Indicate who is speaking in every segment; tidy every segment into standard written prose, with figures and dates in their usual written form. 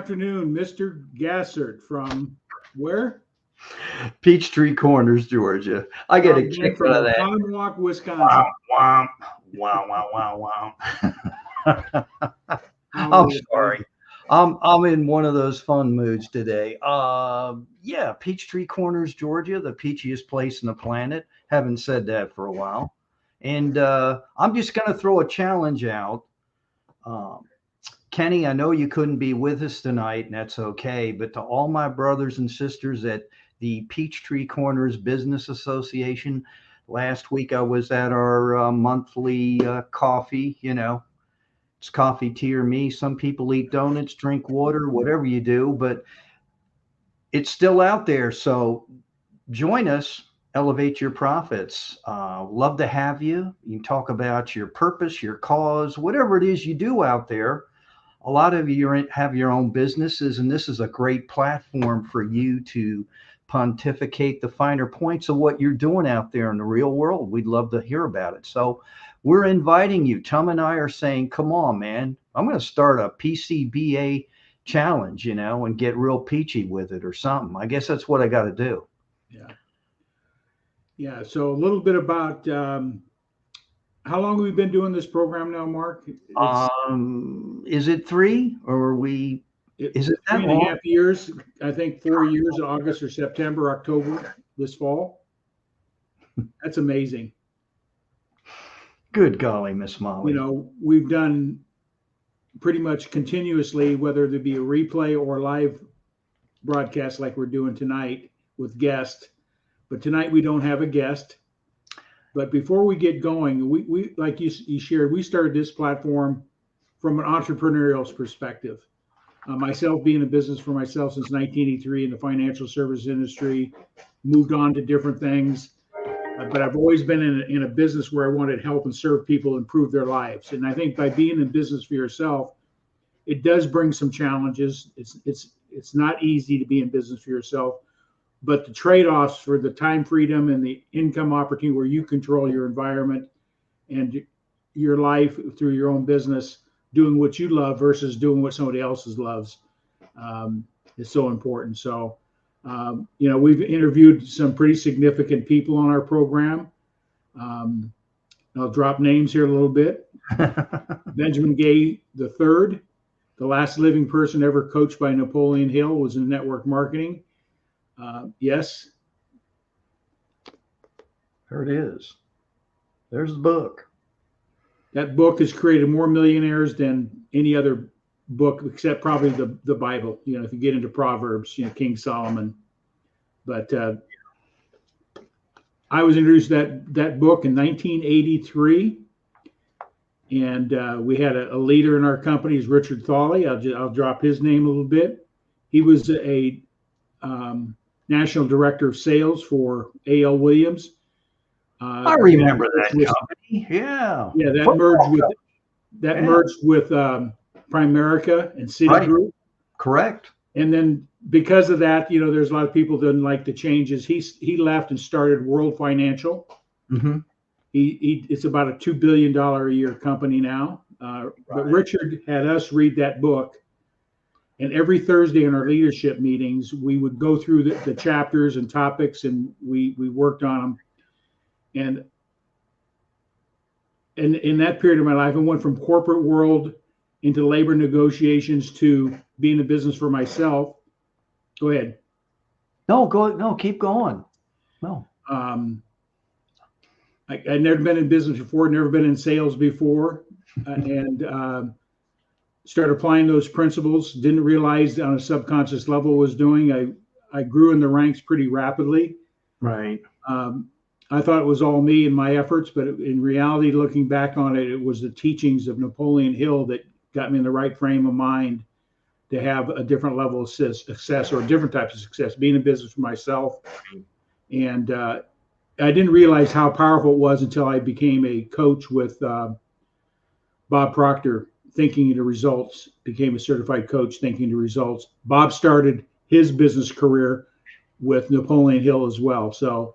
Speaker 1: afternoon, Mr. Gassert from where?
Speaker 2: Peachtree Corners, Georgia. I get a kick
Speaker 1: From
Speaker 2: out of that.
Speaker 1: Oconomowoc, Wisconsin.
Speaker 2: Wow, wow. I'm sorry. I'm in one of those fun moods today. Yeah, Peachtree Corners, Georgia, the peachiest place on the planet. Haven't said that for a while. And I'm just going to throw a challenge out. Kenny, I know you couldn't be with us tonight, and that's okay. But to all my brothers and sisters at the Peachtree Corners Business Association, last week I was at our monthly coffee. You know, it's coffee, tea, or me. Some people eat donuts, drink water, whatever you do, but it's still out there. So join us. Elevate your profits. Love to have you. You can talk about your purpose, your cause, whatever it is you do out there. A lot of you have your own businesses, and this is a great platform for you to pontificate the finer points of what you're doing out there in the real world. We'd love to hear about it. So we're inviting you. Tom and I are saying, come on, man, I'm going to start a PCBA challenge, you know, and get real peachy with it or something. I guess that's what I got to do.
Speaker 1: Yeah. So a little bit about how long have we been doing this program now, Mark?
Speaker 2: Is it 3 or are we? Is it
Speaker 1: 3.5 years? I think 4 years, August or September, October this fall. That's amazing.
Speaker 2: Good golly, Miss Molly.
Speaker 1: You know, we've done pretty much continuously, whether it be a replay or live broadcast like we're doing tonight with guests. But tonight we don't have a guest. But before we get going, we like you shared, we started this platform from an entrepreneurial perspective. Myself being in business for myself since 1983 in the financial service industry, moved on to different things. But I've always been in a business where I wanted to help and serve people improve their lives. And I think by being in business for yourself, it does bring some challenges. It's not easy to be in business for yourself. But the trade-offs for the time freedom and the income opportunity where you control your environment and your life through your own business, doing what you love versus doing what somebody else loves is so important. So, you know, we've interviewed some pretty significant people on our program. I'll drop names here a little bit. Benjamin Gay III, the last living person ever coached by Napoleon Hill, was in network marketing. Yes.
Speaker 2: There it is. There's the book.
Speaker 1: That book has created more millionaires than any other book, except probably the Bible. You know, if you get into Proverbs, you know, King Solomon. But I was introduced to that book in 1983, and we had a leader in our company, is Richard Thawley. I'll drop his name a little bit. He was a national director of sales for A.L. Williams.
Speaker 2: I remember that company. Yeah.
Speaker 1: Yeah, that merged with Primerica and Citigroup. Right.
Speaker 2: Correct.
Speaker 1: And then because of that, you know, there's a lot of people that didn't like the changes. He left and started World Financial. Mm-hmm. It's about a $2 billion a year company now. Right. But Richard had us read that book. And every Thursday in our leadership meetings, we would go through the chapters and topics, and we worked on them. And in that period of my life, I went from corporate world into labor negotiations to being in business for myself. Go ahead.
Speaker 2: No, keep going. No.
Speaker 1: I'd never been in business before, never been in sales before, and started applying those principles. Didn't realize on a subconscious level what I was doing. I grew in the ranks pretty rapidly.
Speaker 2: Right.
Speaker 1: I thought it was all me and my efforts, but in reality, looking back on it, it was the teachings of Napoleon Hill that got me in the right frame of mind to have a different level of success or different types of success, being in business for myself. And I didn't realize how powerful it was until I became a coach with Bob Proctor, Thinking to Results, became a certified coach, Thinking to Results. Bob started his business career with Napoleon Hill as well. So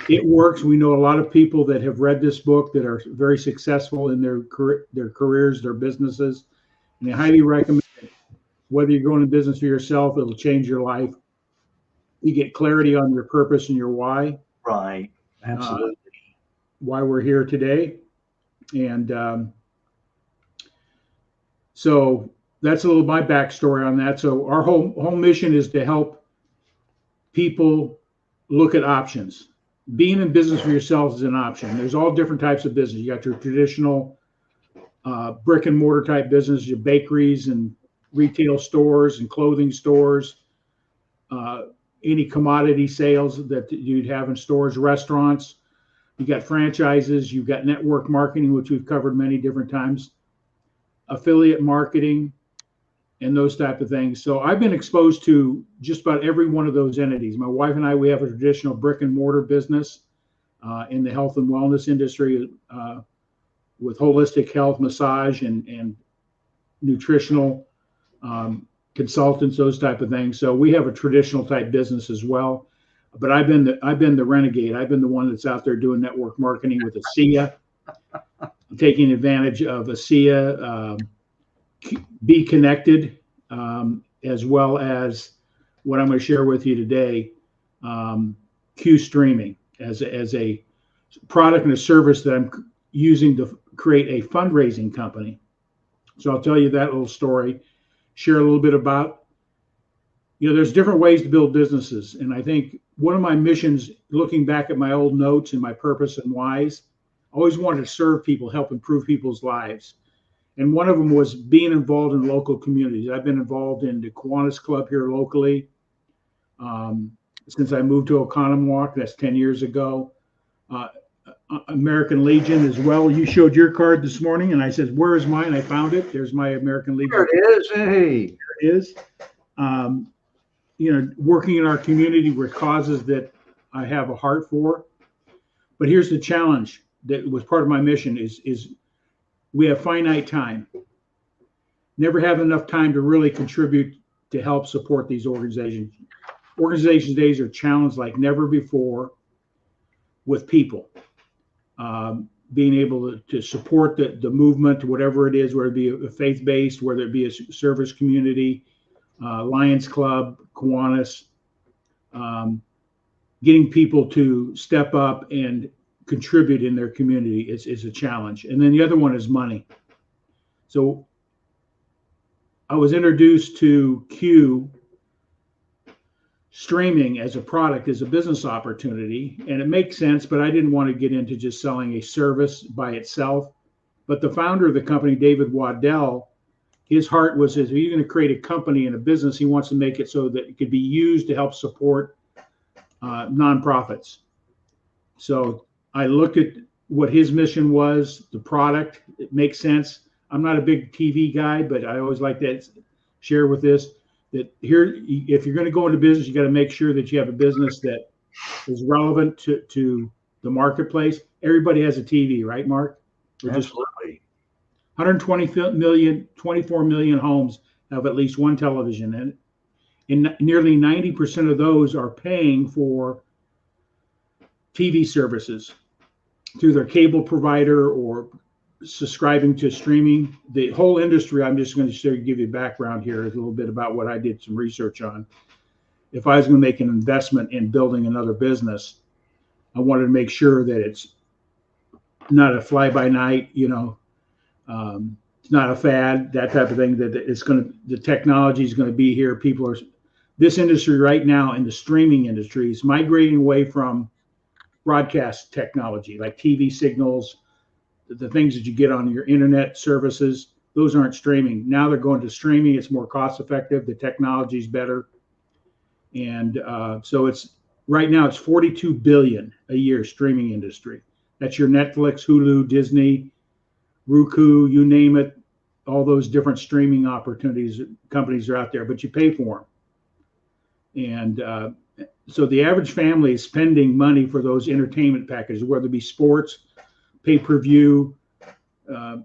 Speaker 1: it works. We know a lot of people that have read this book that are very successful in their careers, their businesses, and I highly recommend it. Whether you're going to business for yourself, it'll change your life. You get clarity on your purpose and your why.
Speaker 2: Right. Absolutely.
Speaker 1: Why we're here today. And so that's a little my backstory on that. So our whole mission is to help people look at options. Being in business for yourself is an option. There's all different types of business. You got your traditional brick and mortar type business, your bakeries and retail stores and clothing stores, any commodity sales that you'd have in stores, restaurants. You got franchises, you've got network marketing, which we've covered many different times, affiliate marketing, and those type of things. So I've been exposed to just about every one of those entities. My wife and I, we have a traditional brick and mortar business in the health and wellness industry with holistic health, massage, and nutritional consultants, those type of things. So we have a traditional type business as well. But I've been the renegade. I've been the one that's out there doing network marketing with ASEA, taking advantage of ASEA, Be Connected, as well as what I'm going to share with you today, CUE streaming as a product and a service that I'm using to create a fundraising company. So I'll tell you that little story, share a little bit about, there's different ways to build businesses. And I think one of my missions, looking back at my old notes and my purpose and whys, I always wanted to serve people, help improve people's lives. And one of them was being involved in local communities. I've been involved in the Kiwanis Club here locally since I moved to Oconomowoc. That's 10 years ago. American Legion as well. You showed your card this morning, and I said, "Where is mine?" I found it. There's my American Legion.
Speaker 2: There it is. Hey,
Speaker 1: there it is. Working in our community with causes that I have a heart for. But here's the challenge that was part of my mission is we have finite time. Never have enough time to really contribute to help support these organizations. Organizations days are challenged like never before with people. Being able to support the movement, whatever it is, whether it be a faith-based, whether it be a service community, Lions Club, Kiwanis, getting people to step up and contribute in their community is a challenge. And then the other one is money. So I was introduced to CUE streaming as a product, as a business opportunity, and it makes sense, but I didn't want to get into just selling a service by itself. But the founder of the company, David Waddell, his heart was, if he's going to create a company and a business, he wants to make it so that it could be used to help support nonprofits. So I looked at what his mission was, the product. It makes sense. I'm not a big TV guy, but I always like to share with this that here, if you're going to go into business, you got to make sure that you have a business that is relevant to the marketplace. Everybody has a TV, right, Mark?
Speaker 2: absolutely.
Speaker 1: 120 million, 24 million homes have at least one television, and nearly 90% of those are paying for TV services through their cable provider or subscribing to streaming. The whole industry, I'm just going to give you background here, is a little bit about what I did some research on. If I was going to make an investment in building another business, I wanted to make sure that it's not a fly-by-night, it's not a fad, that type of thing, that the technology is going to be here. This industry right now in the streaming industry is migrating away from broadcast technology, like TV signals, the things that you get on your internet services. Those aren't streaming. Now they're going to streaming. It's more cost effective. The technology is better. And so right now it's 42 billion a year streaming industry. That's your Netflix, Hulu, Disney, Roku, you name it. All those different streaming opportunities, companies are out there, but you pay for them. And so the average family is spending money for those entertainment packages, whether it be sports, pay-per-view.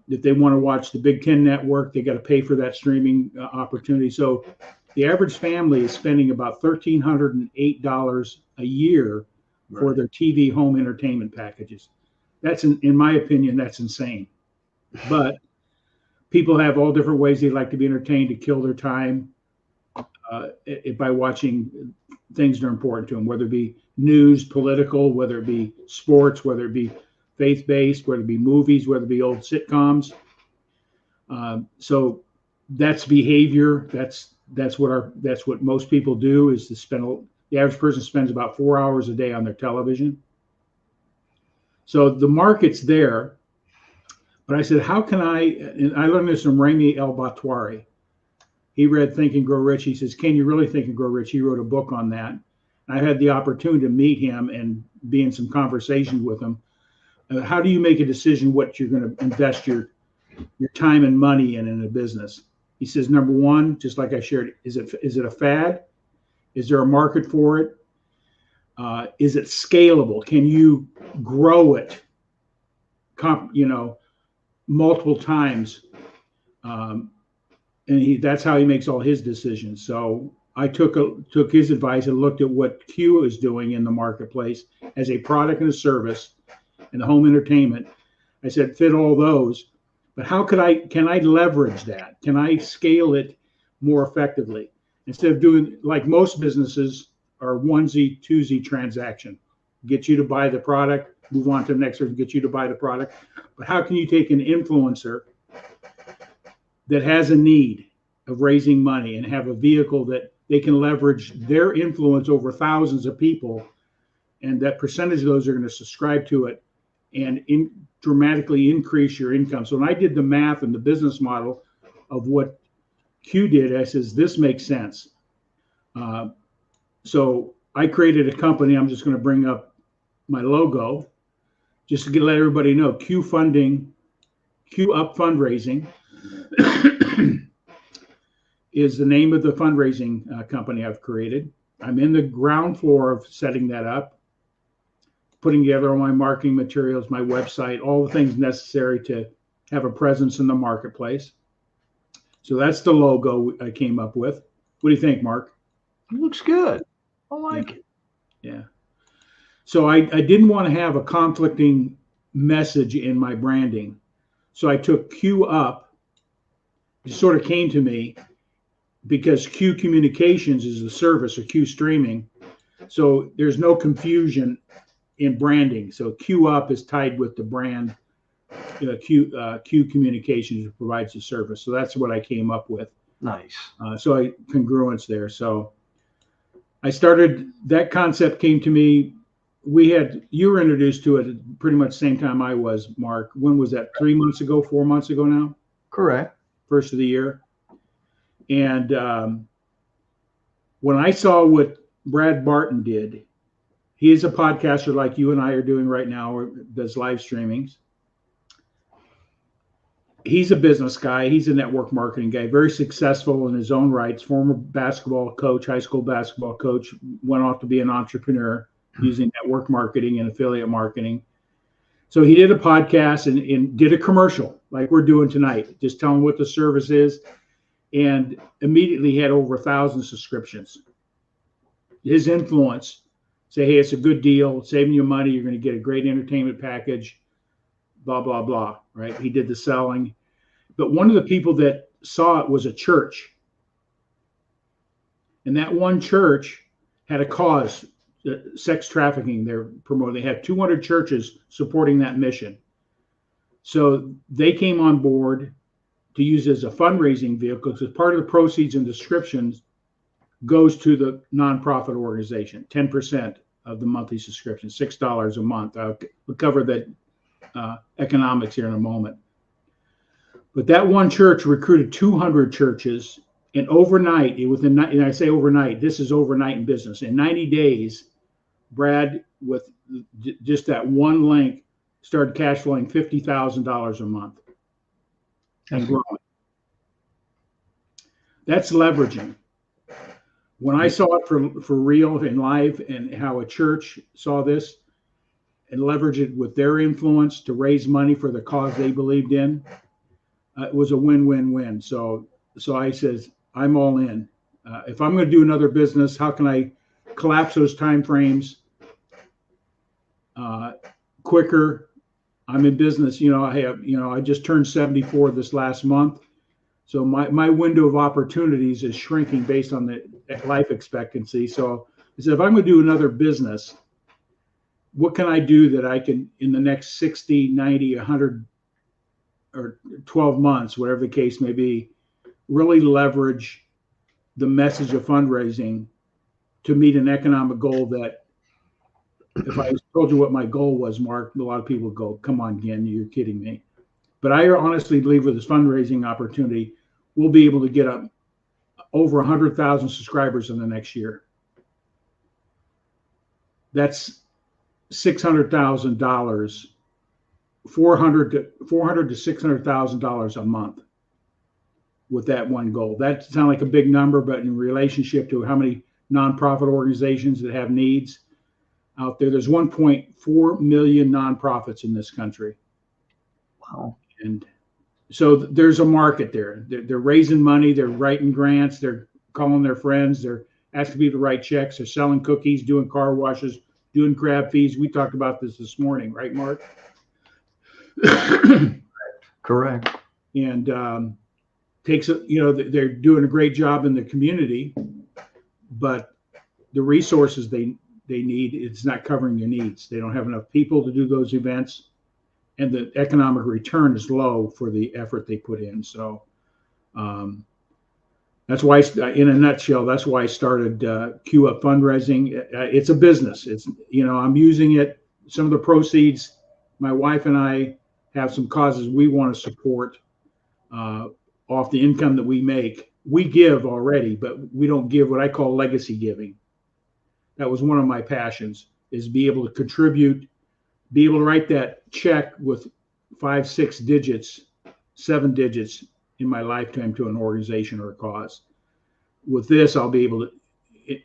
Speaker 1: If they want to watch the Big Ten Network, they got to pay for that streaming opportunity. So the average family is spending about $1,308 a year for their TV home entertainment packages. That's, in my opinion, that's insane. But people have all different ways they like to be entertained to kill their time. by watching things that are important to them, whether it be news, political, whether it be sports, whether it be faith-based, whether it be movies, whether it be old sitcoms. So that's behavior. That's what most people do, is to spend. The average person spends about 4 hours a day on their television. So the market's there. But I said, how can and I learned this from Remy El Batwari. He read Think and Grow Rich. He says, can you really think and grow rich? He wrote a book on that. I had the opportunity to meet him and be in some conversations with him. How do you make a decision what you're going to invest your time and money in a business? He says, number one, just like I shared, is it a fad? Is there a market for it? Is it scalable? Can you grow it, multiple times? And that's how he makes all his decisions. So I took his advice and looked at what CUE is doing in the marketplace as a product and a service in the home entertainment. I said, fit all those, but can I leverage that? Can I scale it more effectively? Instead of doing like most businesses are onesie, twosie transaction, get you to buy the product, move on to the next one, get you to buy the product. But how can you take an influencer that has a need of raising money and have a vehicle that they can leverage their influence over thousands of people, and that percentage of those are going to subscribe to it and dramatically increase your income? So when I did the math and the business model of what CUE did, I says, this makes sense. So I created a company. I'm just going to bring up my logo just to let everybody know. CUE Up Fundraising is the name of the fundraising company I've created. I'm in the ground floor of setting that up, putting together all my marketing materials, my website, all the things necessary to have a presence in the marketplace. So that's the logo I came up with. What do you think, Mark?
Speaker 2: It looks good. I like it.
Speaker 1: Yeah. So I didn't want to have a conflicting message in my branding. So I took CUE Up. It sort of came to me because CUE Communications is the service, or CUE Streaming. So there's no confusion in branding. So CUE Up is tied with the brand. CUE Communications provides the service. So that's what I came up with.
Speaker 2: Nice.
Speaker 1: So congruence there. So I started, that concept came to me. You were introduced to it pretty much the same time I was, Mark. When was that? 3 months ago, 4 months ago now?
Speaker 2: Correct.
Speaker 1: First of the year. And when I saw what Brad Barton did, he is a podcaster like you and I are doing right now, or does live streamings. He's a business guy. He's a network marketing guy, very successful in his own rights, former basketball coach, high school basketball coach, went off to be an entrepreneur using network marketing and affiliate marketing. So he did a podcast and did a commercial like we're doing tonight, just telling what the service is, and immediately had over 1,000 subscriptions. His influence, say, hey, it's a good deal, saving you money, you're going to get a great entertainment package, blah, blah, blah, right? He did the selling. But one of the people that saw it was a church. And that one church had a cause, sex trafficking they're promoting. They had 200 churches supporting that mission. So they came on board to use it as a fundraising vehicle, because part of the proceeds and descriptions goes to the nonprofit organization, 10% of the monthly subscription, $6 a month. We'll cover that economics here in a moment. But that one church recruited 200 churches, and overnight, and I say overnight, this is overnight in business. In 90 days, Brad, with just that one link, started cash flowing $50,000 a month and growing. That's leveraging. When I saw it for real and live, and how a church saw this and leveraged it with their influence to raise money for the cause they believed in, it was a win-win-win. So I says, I'm all in. If I'm going to do another business, how can I collapse those time frames quicker? I'm in business. I just turned 74 this last month. So my window of opportunities is shrinking based on life expectancy. So I said, if I'm going to do another business, what can I do that I can, in the next 60, 90, 100, or 12 months, whatever the case may be, really leverage the message of fundraising to meet an economic goal that, if I told you what my goal was, Mark, a lot of people would go, come on, Ginn, you're kidding me. But I honestly believe with this fundraising opportunity, we'll be able to get up over 100,000 subscribers in the next year. That's $600,000, $400 to $600,000 a month with that one goal. That sounds like a big number, but in relationship to how many nonprofit organizations that have needs out there, there's 1.4 million nonprofits in this country.
Speaker 2: Wow.
Speaker 1: And so there's a market there. They're raising money, they're writing grants, they're calling their friends, they're asking people to write checks, they're selling cookies, doing car washes, doing grab fees. We talked about this morning, right, Mark?
Speaker 2: Correct.
Speaker 1: And they're doing a great job in the community, but the resources they need, it's not covering their needs. They don't have enough people to do those events, and the economic return is low for the effort they put in. So that's why, in a nutshell, that's why I started CUE Up Fundraising. It's a business. It's, I'm using it. Some of the proceeds, my wife and I have some causes we want to support off the income that we make. We give already, but we don't give what I call legacy giving. That was one of my passions, is be able to contribute, be able to write that check with 5, 6 digits, 7 digits in my lifetime to an organization or a cause. With this, I'll be able to,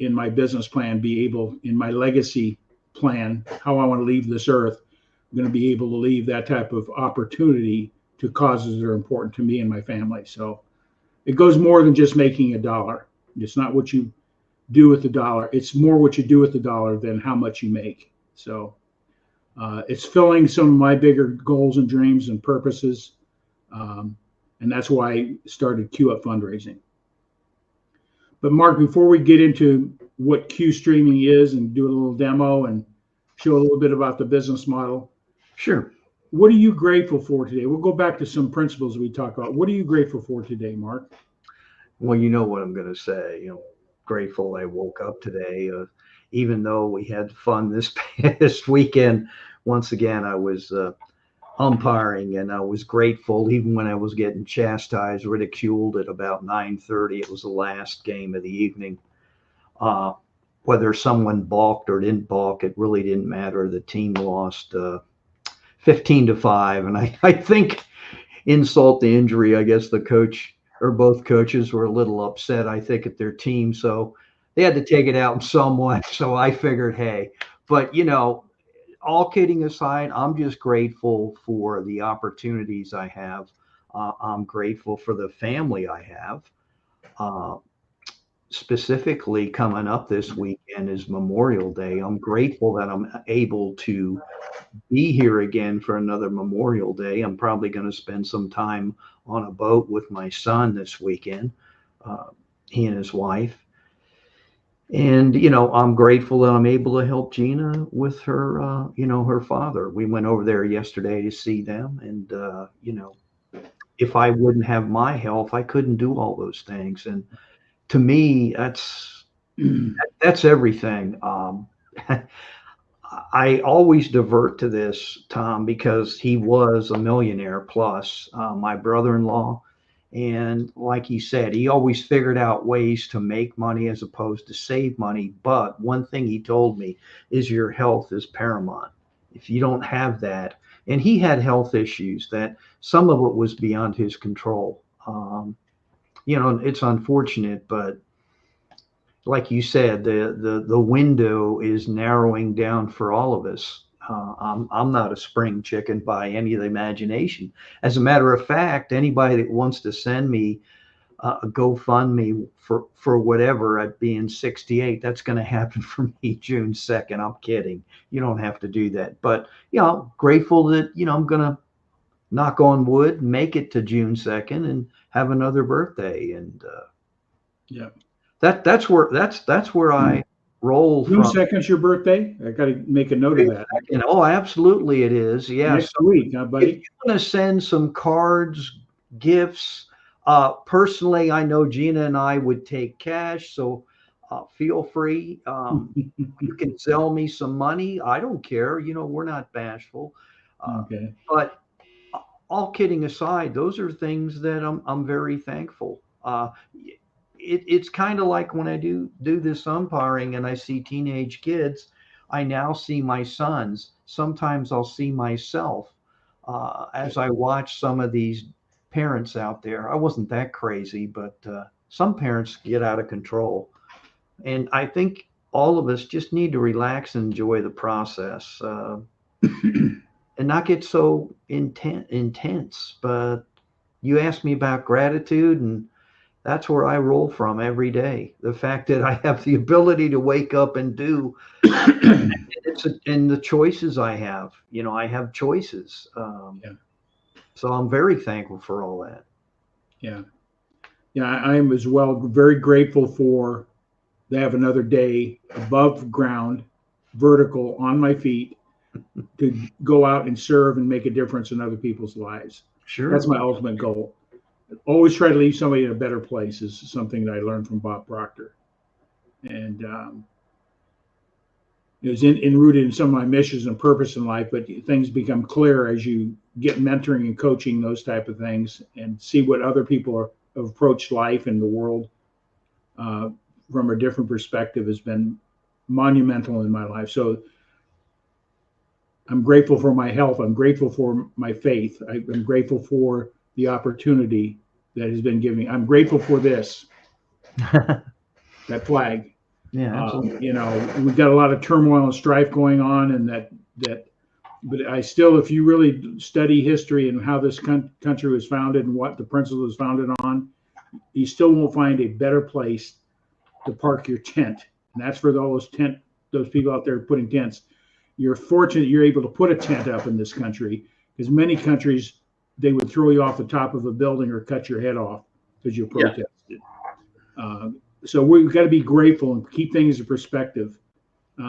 Speaker 1: in my business plan, in my legacy plan, how I want to leave this earth, I'm going to be able to leave that type of opportunity to causes that are important to me and my family. So it goes more than just making a dollar. It's not what you do with the dollar. It's more what you do with the dollar than how much you make. So it's filling some of my bigger goals and dreams and purposes. And that's why I started CUE Up Fundraising. But Mark, before we get into what CUE streaming is and do a little demo and show a little bit about the business model.
Speaker 2: Sure.
Speaker 1: What are you grateful for today? We'll go back to some principles we talked about. What are you grateful for today, Mark?
Speaker 2: Well, you know what I'm going to say. Grateful I woke up today. Even though we had fun this past weekend, once again, I was umpiring, and I was grateful even when I was getting chastised, ridiculed at about 9:30. It was the last game of the evening. Whether someone balked or didn't balk, it really didn't matter. The team lost 15-5, and I think, insult to injury, I guess the coach or both coaches were a little upset, I think, at their team, so they had to take it out in someone. So I figured, hey, but all kidding aside, I'm just grateful for the opportunities I have. I'm grateful for the family I have. Specifically, coming up this weekend is Memorial Day. I'm grateful that I'm able to be here again for another Memorial Day. I'm probably going to spend some time on a boat with my son this weekend, he and his wife. And, I'm grateful that I'm able to help Gina with her, her father. We went over there yesterday to see them. And, if I wouldn't have my health, I couldn't do all those things. And to me, that's everything. I always divert to this, Tom, because he was a millionaire plus, my brother-in-law. And like he said, he always figured out ways to make money as opposed to save money. But one thing he told me is your health is paramount. If you don't have that, and he had health issues that some of it was beyond his control. It's unfortunate, but like you said, the window is narrowing down for all of us. I'm not a spring chicken by any of the imagination. As a matter of fact, anybody that wants to send me a GoFundMe for whatever at being 68, that's going to happen for me June 2nd. I'm kidding. You don't have to do that. But, grateful that, I'm going to, knock on wood, make it to June 2nd and have another birthday. And
Speaker 1: yeah.
Speaker 2: that's where I roll
Speaker 1: June
Speaker 2: from.
Speaker 1: 2nd's your birthday? I got to make a note of that.
Speaker 2: Oh, absolutely, it is. Yeah.
Speaker 1: Next week, huh,
Speaker 2: If
Speaker 1: buddy?
Speaker 2: you want to send some cards, gifts, personally, I know Gina and I would take cash, so feel free. You can sell me some money. I don't care. We're not bashful.
Speaker 1: Okay.
Speaker 2: But all kidding aside, those are things that I'm very thankful. It's kind of like when I do this umpiring and I see teenage kids. I now see my sons. Sometimes I'll see myself as I watch some of these parents out there. I wasn't that crazy, but some parents get out of control. And I think all of us just need to relax and enjoy the process and not get so intense. But you asked me about gratitude, and that's where I roll from every day. The fact that I have the ability to wake up and do and the choices I have. I have choices.
Speaker 1: Yeah.
Speaker 2: So I'm very thankful for all that.
Speaker 1: Yeah. Yeah, I am as well very grateful for to have another day above ground, vertical on my feet to go out and serve and make a difference in other people's lives.
Speaker 2: Sure.
Speaker 1: That's my ultimate goal. Always try to leave somebody in a better place is something that I learned from Bob Proctor. And it was enrooted in some of my missions and purpose in life, but things become clear as you get mentoring and coaching, those type of things, and see what other people have approached life and the world from a different perspective has been monumental in my life. So I'm grateful for my health. I'm grateful for my faith. I'm grateful for the opportunity that has been given me. I'm grateful for this, that flag.
Speaker 2: Yeah,
Speaker 1: We've got a lot of turmoil and strife going on, and but I still, if you really study history and how this country was founded and what the principle was founded on, you still won't find a better place to park your tent. And that's for those people out there putting tents. You're fortunate you're able to put a tent up in this country, because many countries, they would throw you off the top of a building or cut your head off because you protested. Yeah. So we've got to be grateful and keep things in perspective.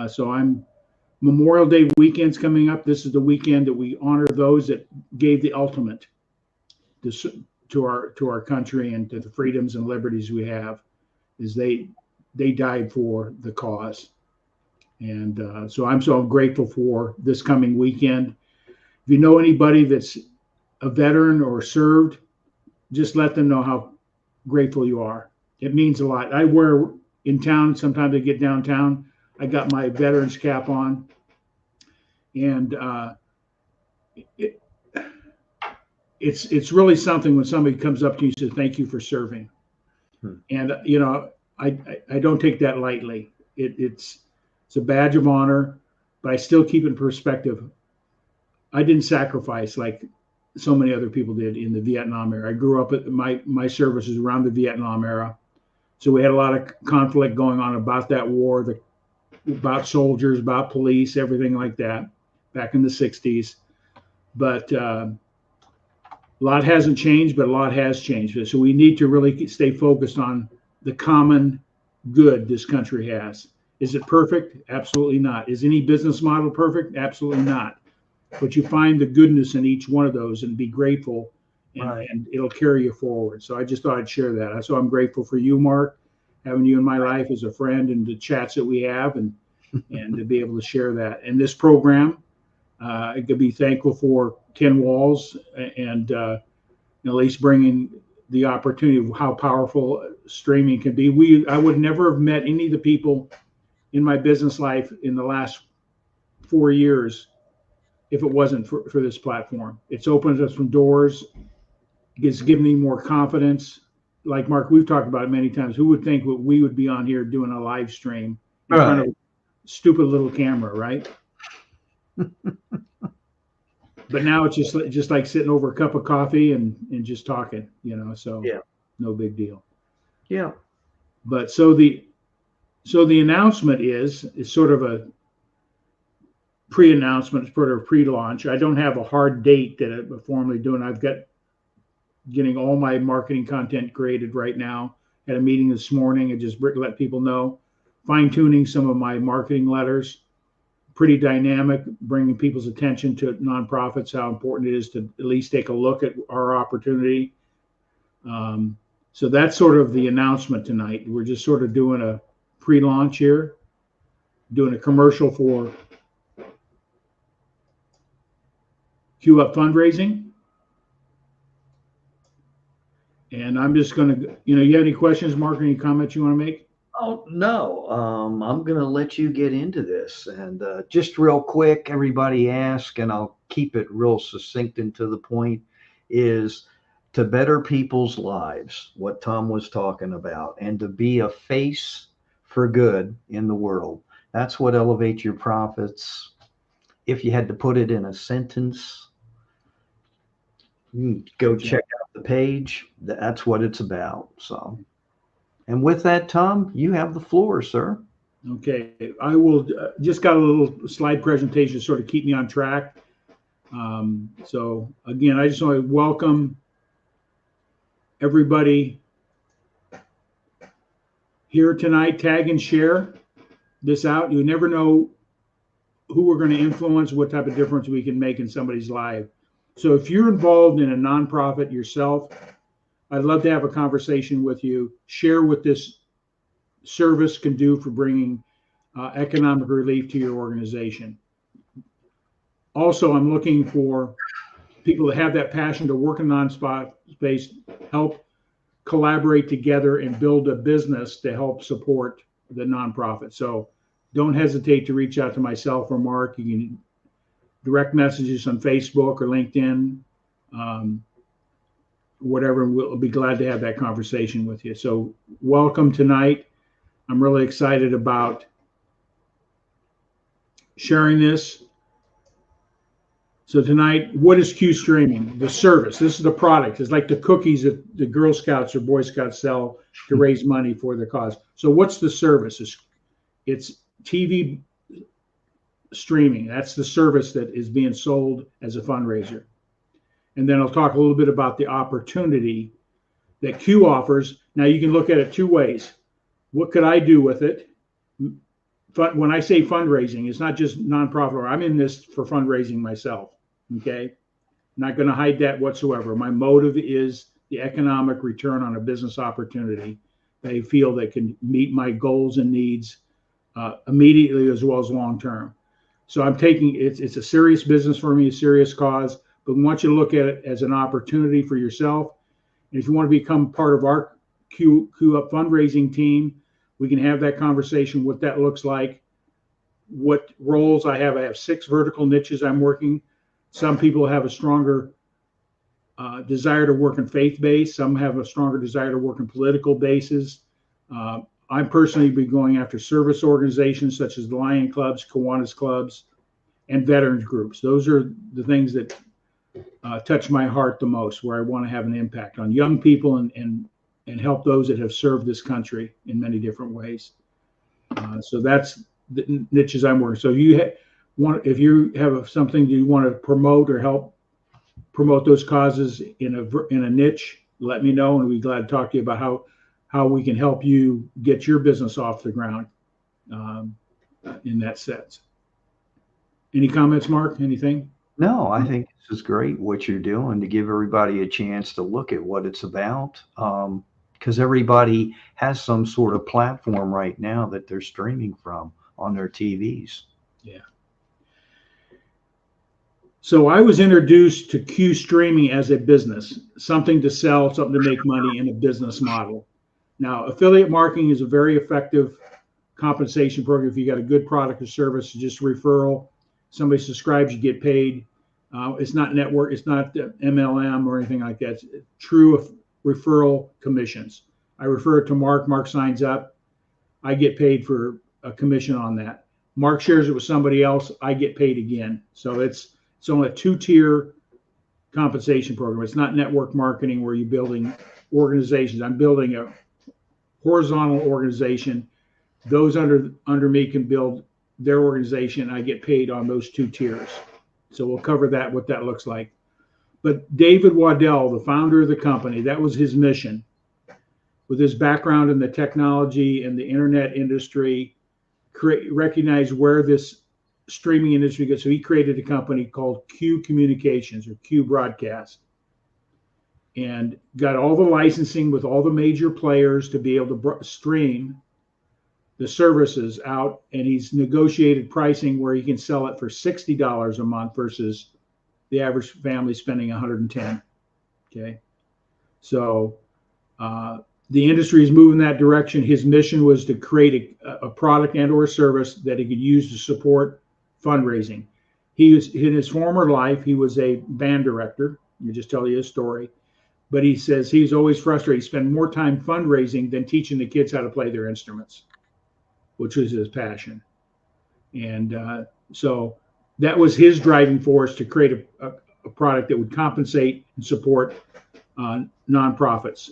Speaker 1: So Memorial Day weekend's coming up. This is the weekend that we honor those that gave the ultimate to our country and to the freedoms and liberties we have. Is they died for the cause. And so I'm so grateful for this coming weekend. If you know anybody that's a veteran or served, just let them know how grateful you are. It means a lot. I wear in town, sometimes I get downtown, I got my veterans cap on. And it's really something when somebody comes up to you and says, thank you for serving. And, I don't take that lightly. It's a badge of honor, but I still keep it in perspective. I didn't sacrifice like so many other people did in the Vietnam era. I grew up at my services around the Vietnam era. So we had a lot of conflict going on about that war, about soldiers, about police, everything like that back in the 60s. But a lot hasn't changed, but a lot has changed. So we need to really stay focused on the common good this country has. Is it perfect? Absolutely not. Is any business model perfect? Absolutely not. But you find the goodness in each one of those and be grateful, and it'll carry you forward. So I just thought I'd share that. So I'm grateful for you, Mark, having you in my life as a friend and the chats that we have, and to be able to share that. And this program, I could be thankful for Ken Walls and at least bringing the opportunity of how powerful streaming can be. I would never have met any of the people in my business life in the last 4 years if it wasn't for this platform. It's opened us some doors. It's given me more confidence. Like Mark, we've talked about it many times. Who would think we would be on here doing a live stream in front of a stupid little camera, right? But now it's just like sitting over a cup of coffee and just talking, so yeah. No big deal.
Speaker 2: Yeah.
Speaker 1: But so the announcement is sort of a pre-announcement, sort of pre-launch. I don't have a hard date that I'm formally doing. I've got getting all my marketing content created right now, Had a meeting this morning and just let people know. Fine tuning some of my marketing letters. Pretty dynamic, bringing people's attention to nonprofits, how important it is to at least take a look at our opportunity. So that's sort of the announcement tonight. We're just sort of doing a pre-launch here, doing a commercial for CUE Up Fundraising. And I'm just going to, you have any questions, Mark, any comments you want to make?
Speaker 2: Oh, no, I'm going to let you get into this. And just real quick, everybody ask, and I'll keep it real succinct and to the point, is to better people's lives, what Tom was talking about, and to be a face for good in the world. That's what elevates your profits. If you had to put it in a sentence, go check out the page. That's what it's about. So, and with that, Tom, you have the floor, sir.
Speaker 1: Okay, I will just got a little slide presentation to sort of keep me on track. So again, I just want to welcome everybody here tonight. Tag and share this out. You never know who we're going to influence, what type of difference we can make in somebody's life. So if you're involved in a nonprofit yourself, I'd love to have a conversation with you, share what this service can do for bringing economic relief to your organization. Also, I'm looking for people that have that passion to work in non-spot space, help collaborate together and build a business to help support the nonprofit. So don't hesitate to reach out to myself or Mark. You can direct messages on Facebook or LinkedIn, whatever. We'll be glad to have that conversation with you. So welcome tonight. I'm really excited about sharing this. So tonight, what is CUE Streaming? The service. This is the product. It's like the cookies that the Girl Scouts or Boy Scouts sell to raise money for the cause. So what's the service? It's TV streaming. That's the service that is being sold as a fundraiser. And then I'll talk a little bit about the opportunity that CUE offers. Now you can look at it two ways. What could I do with it? When I say fundraising, it's not just nonprofit. I'm in this for fundraising myself. Okay. I'm not going to hide that whatsoever. My motive is the economic return on a business opportunity. They feel they can meet my goals and needs immediately as well as long term. So I'm taking it's a serious business for me, a serious cause, but we want you to look at it as an opportunity for yourself. And if you want to become part of our CUE Up Fundraising Team, we can have that conversation, what that looks like, what roles I have. I have 6 vertical niches I'm working. Some people have a stronger desire to work in faith-based. Some have a stronger desire to work in political bases. I personally be going after service organizations such as the Lion Clubs, Kiwanis Clubs, and veterans groups. Those are the things that touch my heart the most, where I want to have an impact on young people and help those that have served this country in many different ways. So that's the niches I'm working. So if you have something you want to promote or help promote those causes in a niche, let me know, and we'd be glad to talk to you about how we can help you get your business off the ground in that sense. Any comments, Mark? Anything?
Speaker 2: No, I think this is great what you're doing to give everybody a chance to look at what it's about. Because everybody has some sort of platform right now that they're streaming from on their TVs.
Speaker 1: Yeah. So I was introduced to CUE streaming as a business, something to sell, something to make money in a business model. Now, affiliate marketing is a very effective compensation program. If you got a good product or service, just referral. Somebody subscribes, you get paid. It's not network, it's not MLM or anything like that. It's true referral commissions. I refer it to Mark. Mark signs up. I get paid for a commission on that. Mark shares it with somebody else. I get paid again. So it's only a 2-tier compensation program. It's not network marketing where you're building organizations. I'm building a horizontal organization. Those under me can build their organization. I get paid on those 2 tiers. So we'll cover that, what that looks like. But David Waddell, the founder of the company, that was his mission. with his background in the technology and the internet industry, recognized where this streaming industry goes. So he created a company called CUE Communications or CUE Broadcast, and got all the licensing with all the major players to be able to stream the services out. And he's negotiated pricing where he can sell it for $60 a month versus the average family spending $110. Okay. So the industry is moving that direction. His mission was to create a product and or a service that he could use to support fundraising. He was, in his former life, he was a band director. Let me just tell you his story. But he says he's always frustrated. He spent more time fundraising than teaching the kids how to play their instruments, which was his passion. And so that was his driving force to create a product that would compensate and support nonprofits,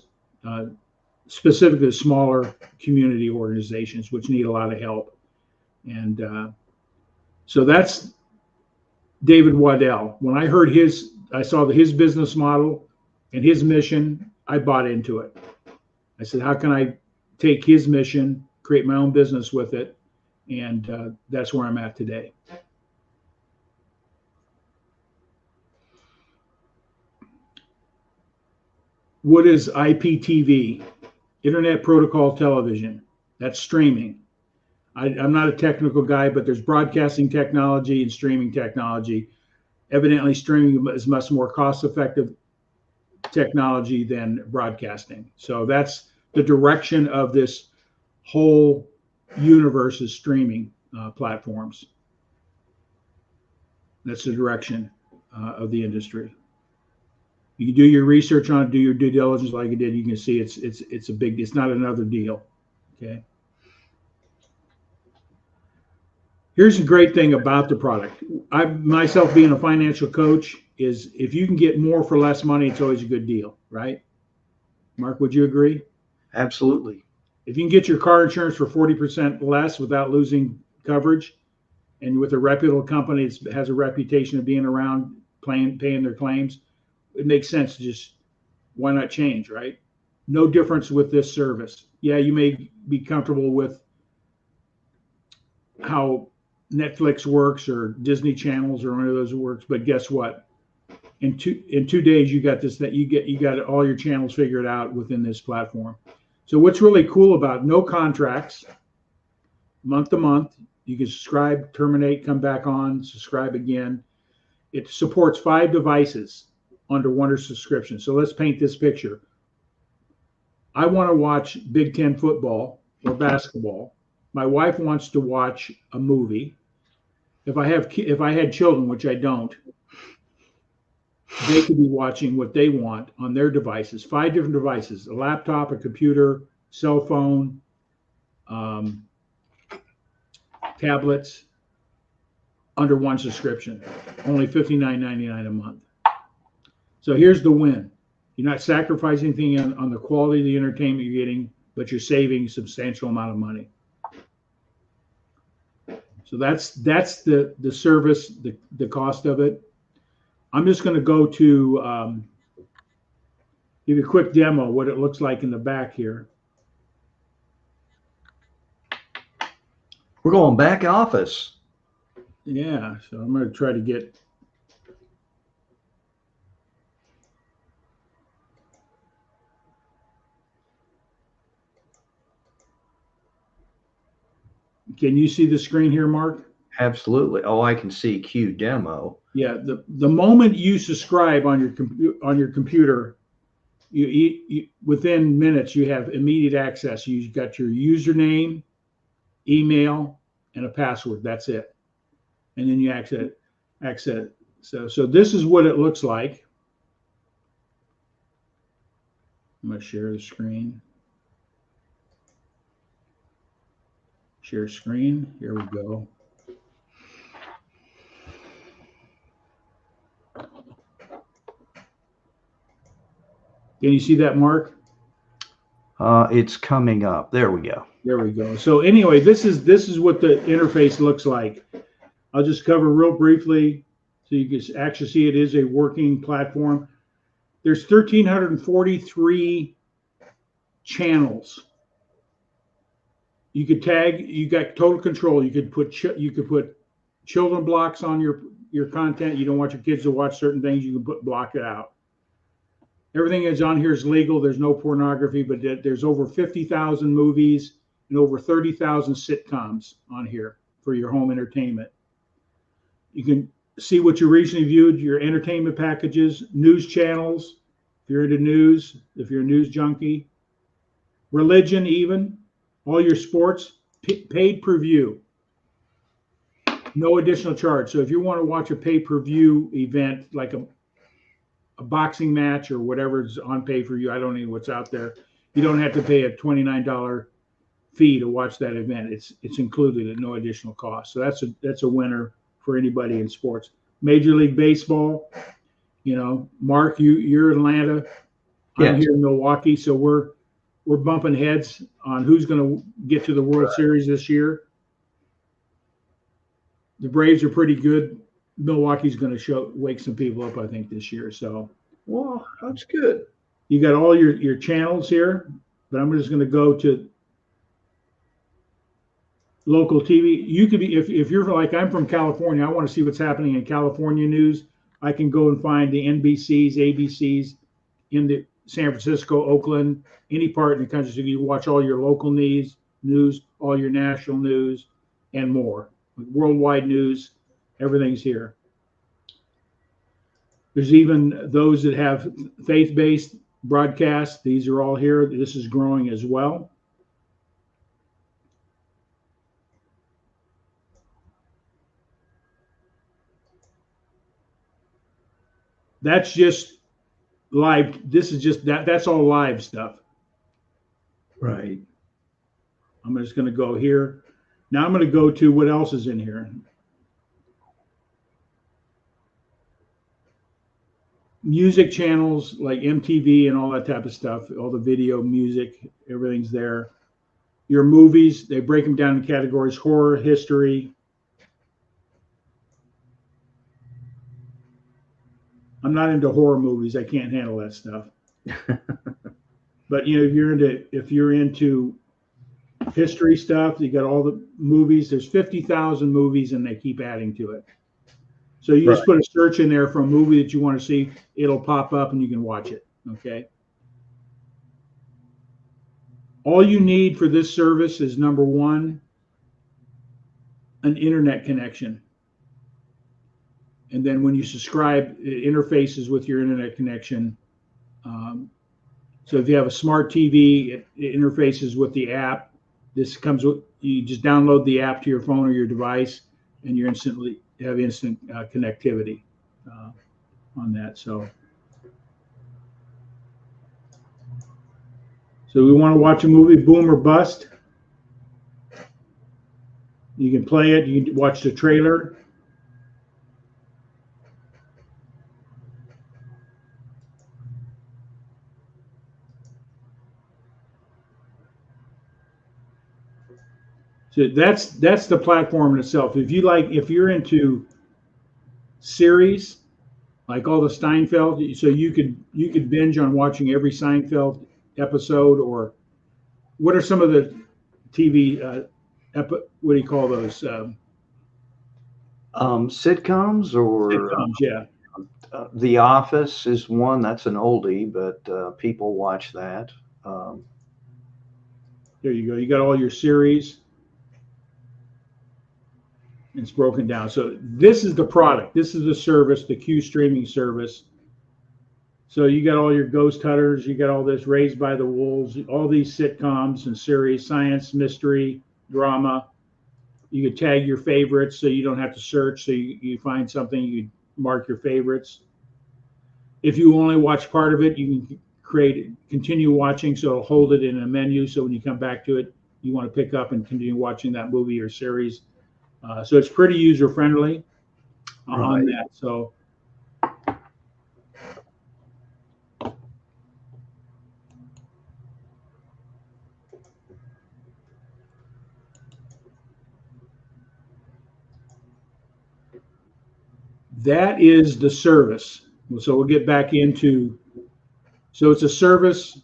Speaker 1: specifically smaller community organizations, which need a lot of help. And so that's David Waddell. When I heard I saw his business model and his mission, I bought into it. I said, how can I take his mission, create my own business with it? And that's where I'm at today. What is IPTV? Internet Protocol Television. That's streaming. I'm not a technical guy, but there's broadcasting technology and streaming technology. Evidently, streaming is much more cost-effective technology than broadcasting. So that's the direction of this whole universe is streaming platforms. That's the direction of the industry. You can do your research on it, do your due diligence like you did. You can see it's not another deal. Okay. Here's the great thing about the product. I myself being a financial coach is if you can get more for less money, it's always a good deal, right? Mark, would you agree?
Speaker 2: Absolutely.
Speaker 1: If you can get your car insurance for 40% less without losing coverage, and with a reputable company that has a reputation of being around paying their claims, it makes sense to just, why not change, right? No difference with this service. Yeah, you may be comfortable with how Netflix works or Disney channels or one of those works, but guess what? In two days, you got this, that you got all your channels figured out within this platform. So what's really cool about no contracts, month to month, you can subscribe, terminate, come back on, subscribe again. It supports 5 devices under one subscription. So let's paint this picture. I want to watch Big Ten football or basketball. My wife wants to watch a movie. If I had children, which I don't, they could be watching what they want on their devices. 5 different devices: a laptop, a computer, cell phone, tablets, under one subscription. Only $59.99 a month. So here's the win. You're not sacrificing anything on the quality of the entertainment you're getting, but you're saving a substantial amount of money. So that's the service, the cost of it. I'm just going to go to give you a quick demo what it looks like in the back here.
Speaker 2: We're going back office.
Speaker 1: Yeah, so I'm going to try to get. Can you see the screen here, Mark?
Speaker 2: Absolutely. Oh, I can see CUE demo.
Speaker 1: Yeah, the moment you subscribe on your computer, you within minutes you have immediate access. You've got your username, email, and a password. That's it, and then you access it. So this is what it looks like. I'm going to share the screen. Share screen. Here we go. Can you see that, Mark?
Speaker 2: It's coming up. There we go.
Speaker 1: There we go. So anyway, this is what the interface looks like. I'll just cover real briefly so you can actually see it is a working platform. There's 1,343 channels. You could tag. You got total control. You could put children blocks on your content. You don't want your kids to watch certain things. You can block it out. Everything that's on here is legal. There's no pornography, but there's over 50,000 movies and over 30,000 sitcoms on here for your home entertainment. You can see what you recently viewed, your entertainment packages, news channels, if you're into news, if you're a news junkie, religion even, all your sports, paid per view. No additional charge. So if you want to watch a pay-per-view event like a boxing match or whatever is on pay-per-view, I don't know what's out there, you don't have to pay a $29 fee to watch that event. It's included at no additional cost. So that's a winner for anybody in sports. Major League Baseball, Mark, you're Atlanta, I'm here in Milwaukee, so we're bumping heads on who's going to get to the World Series this year. The Braves are pretty good. Milwaukee's going to wake some people up, I think, this year. So,
Speaker 2: well, that's good.
Speaker 1: You got all your channels here, but I'm just going to go to local TV. You could be, if you're like, I'm from California, I want to see what's happening in California news. I can go and find the NBCs, ABCs in the San Francisco, Oakland, any part in the country. So you watch all your local news, all your national news, and more. Worldwide news, everything's here. There's even those that have faith-based broadcasts. These are all here. This is growing as well. That's just live. This is just that's all live stuff.
Speaker 2: Right.
Speaker 1: I'm just going to go here. Now I'm going to go to what else is in here. Music channels like MTV and all that type of stuff, all the video, music, everything's there. Your movies, they break them down in categories: horror, history. I'm not into horror movies. I can't handle that stuff. But if you're into history stuff, you got all the movies. There's 50,000 movies, and they keep adding to it. So you just put a search in there for a movie that you want to see. It'll pop up, and you can watch it. Okay. All you need for this service is, number one, an internet connection. And then when you subscribe, it interfaces with your internet connection. So if you have a smart TV, it interfaces with the app. This comes with, you just download the app to your phone or your device, and you have instant connectivity on that. So we want to watch a movie, boom or bust. You can play it. You can watch the trailer. So that's the platform in itself. If you're into series, like all the Steinfeld, so you could binge on watching every Seinfeld episode. Or what are some of the TV what do you call those?
Speaker 2: Sitcoms or
Speaker 1: sitcoms, yeah.
Speaker 2: The Office is one. That's an oldie, but people watch that.
Speaker 1: There you go. You got all your series. It's broken down. So this is the product. This is the service, the CUE streaming service. So you got all your Ghost Hunters. You got all this Raised by the Wolves, all these sitcoms and series, science, mystery, drama. You could tag your favorites so you don't have to search. So you find something, you mark your favorites. If you only watch part of it, you can continue watching. So it'll hold it in a menu. So when you come back to it, you want to pick up and continue watching that movie or series. So it's pretty user friendly on that. So that is the service. So we'll get back into, so it's a service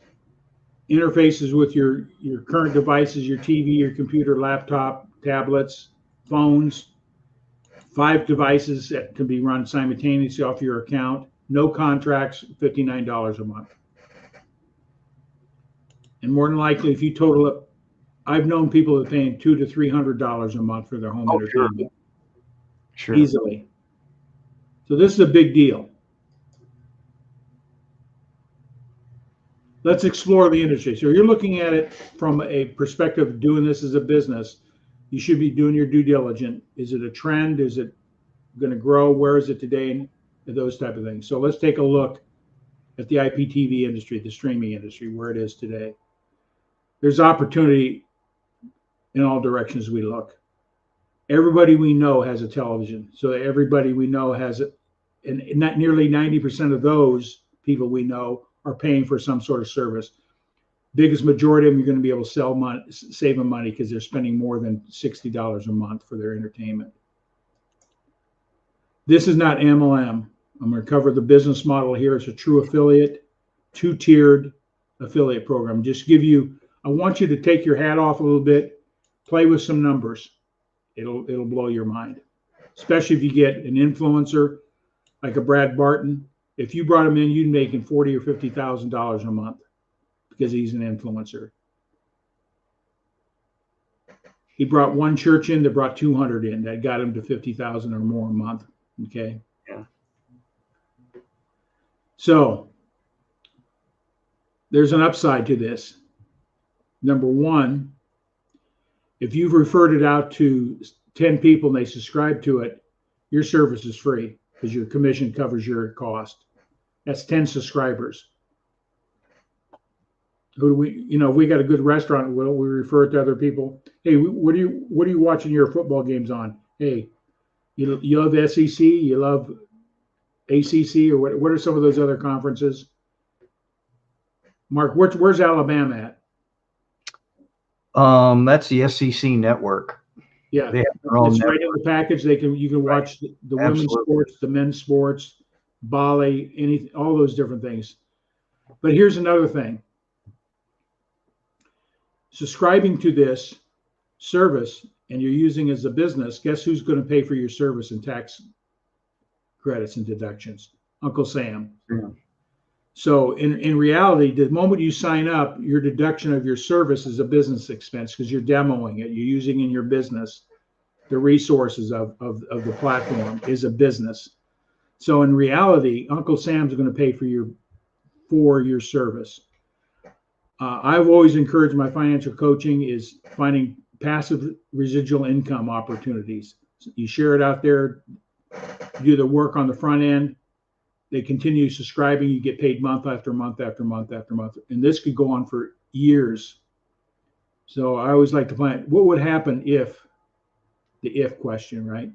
Speaker 1: interfaces with your current devices, your TV, your computer, laptop, tablets, phones, 5 devices that can be run simultaneously off your account. No contracts, $59 a month. And more than likely, if you total up, I've known people that are paying $200 to $300 a month for their home entertainment.
Speaker 2: Sure.
Speaker 1: Easily. So this is a big deal. Let's explore the industry. So you're looking at it from a perspective of doing this as a business. You should be doing your due diligence. Is it a trend? Is it going to grow? Where is it today? And those type of things. So let's take a look at the IPTV industry, the streaming industry, where it is today. There's opportunity in all directions we look. Everybody we know has a television. So everybody we know has it. And not nearly 90% of those people we know are paying for some sort of service. Biggest majority of them, you're going to be able to save them money because they're spending more than $60 a month for their entertainment. This is not MLM. I'm going to cover the business model here. It's a true affiliate, 2-tiered affiliate program. I want you to take your hat off a little bit, play with some numbers. It'll blow your mind, especially if you get an influencer like a Brad Barton. If you brought him in, you'd make him $40,000 or $50,000 a month because he's an influencer. He brought one church in that brought 200 in. That got him to 50,000 or more a month. Okay.
Speaker 2: Yeah.
Speaker 1: So there's an upside to this. Number one, if you've referred it out to 10 people and they subscribe to it, your service is free because your commission covers your cost. That's 10 subscribers. Who do we got a good restaurant, we refer it to other people. Hey, what are you watching your football games on? Hey, you love SEC, you love ACC, or what are some of those other conferences? Mark, where's Alabama at?
Speaker 2: That's the SEC network.
Speaker 1: Yeah,
Speaker 2: they have their own
Speaker 1: it's
Speaker 2: network.
Speaker 1: right in the package. You can watch the women's sports, the men's sports, volley, all those different things. But here's another thing. Subscribing to this service and you're using it as a business, guess who's going to pay for your service and tax credits and deductions? Uncle Sam.
Speaker 2: Yeah.
Speaker 1: So in reality, the moment you sign up, your deduction of your service is a business expense because you're demoing it. You're using in your business. The resources of the platform is a business. So in reality, Uncle Sam's going to pay for your service. I've always encouraged my financial coaching is finding passive residual income opportunities. You share it out there, do the work on the front end. They continue subscribing. You get paid month after month after month after month. And this could go on for years. So I always like to find what would happen if, the if question, right?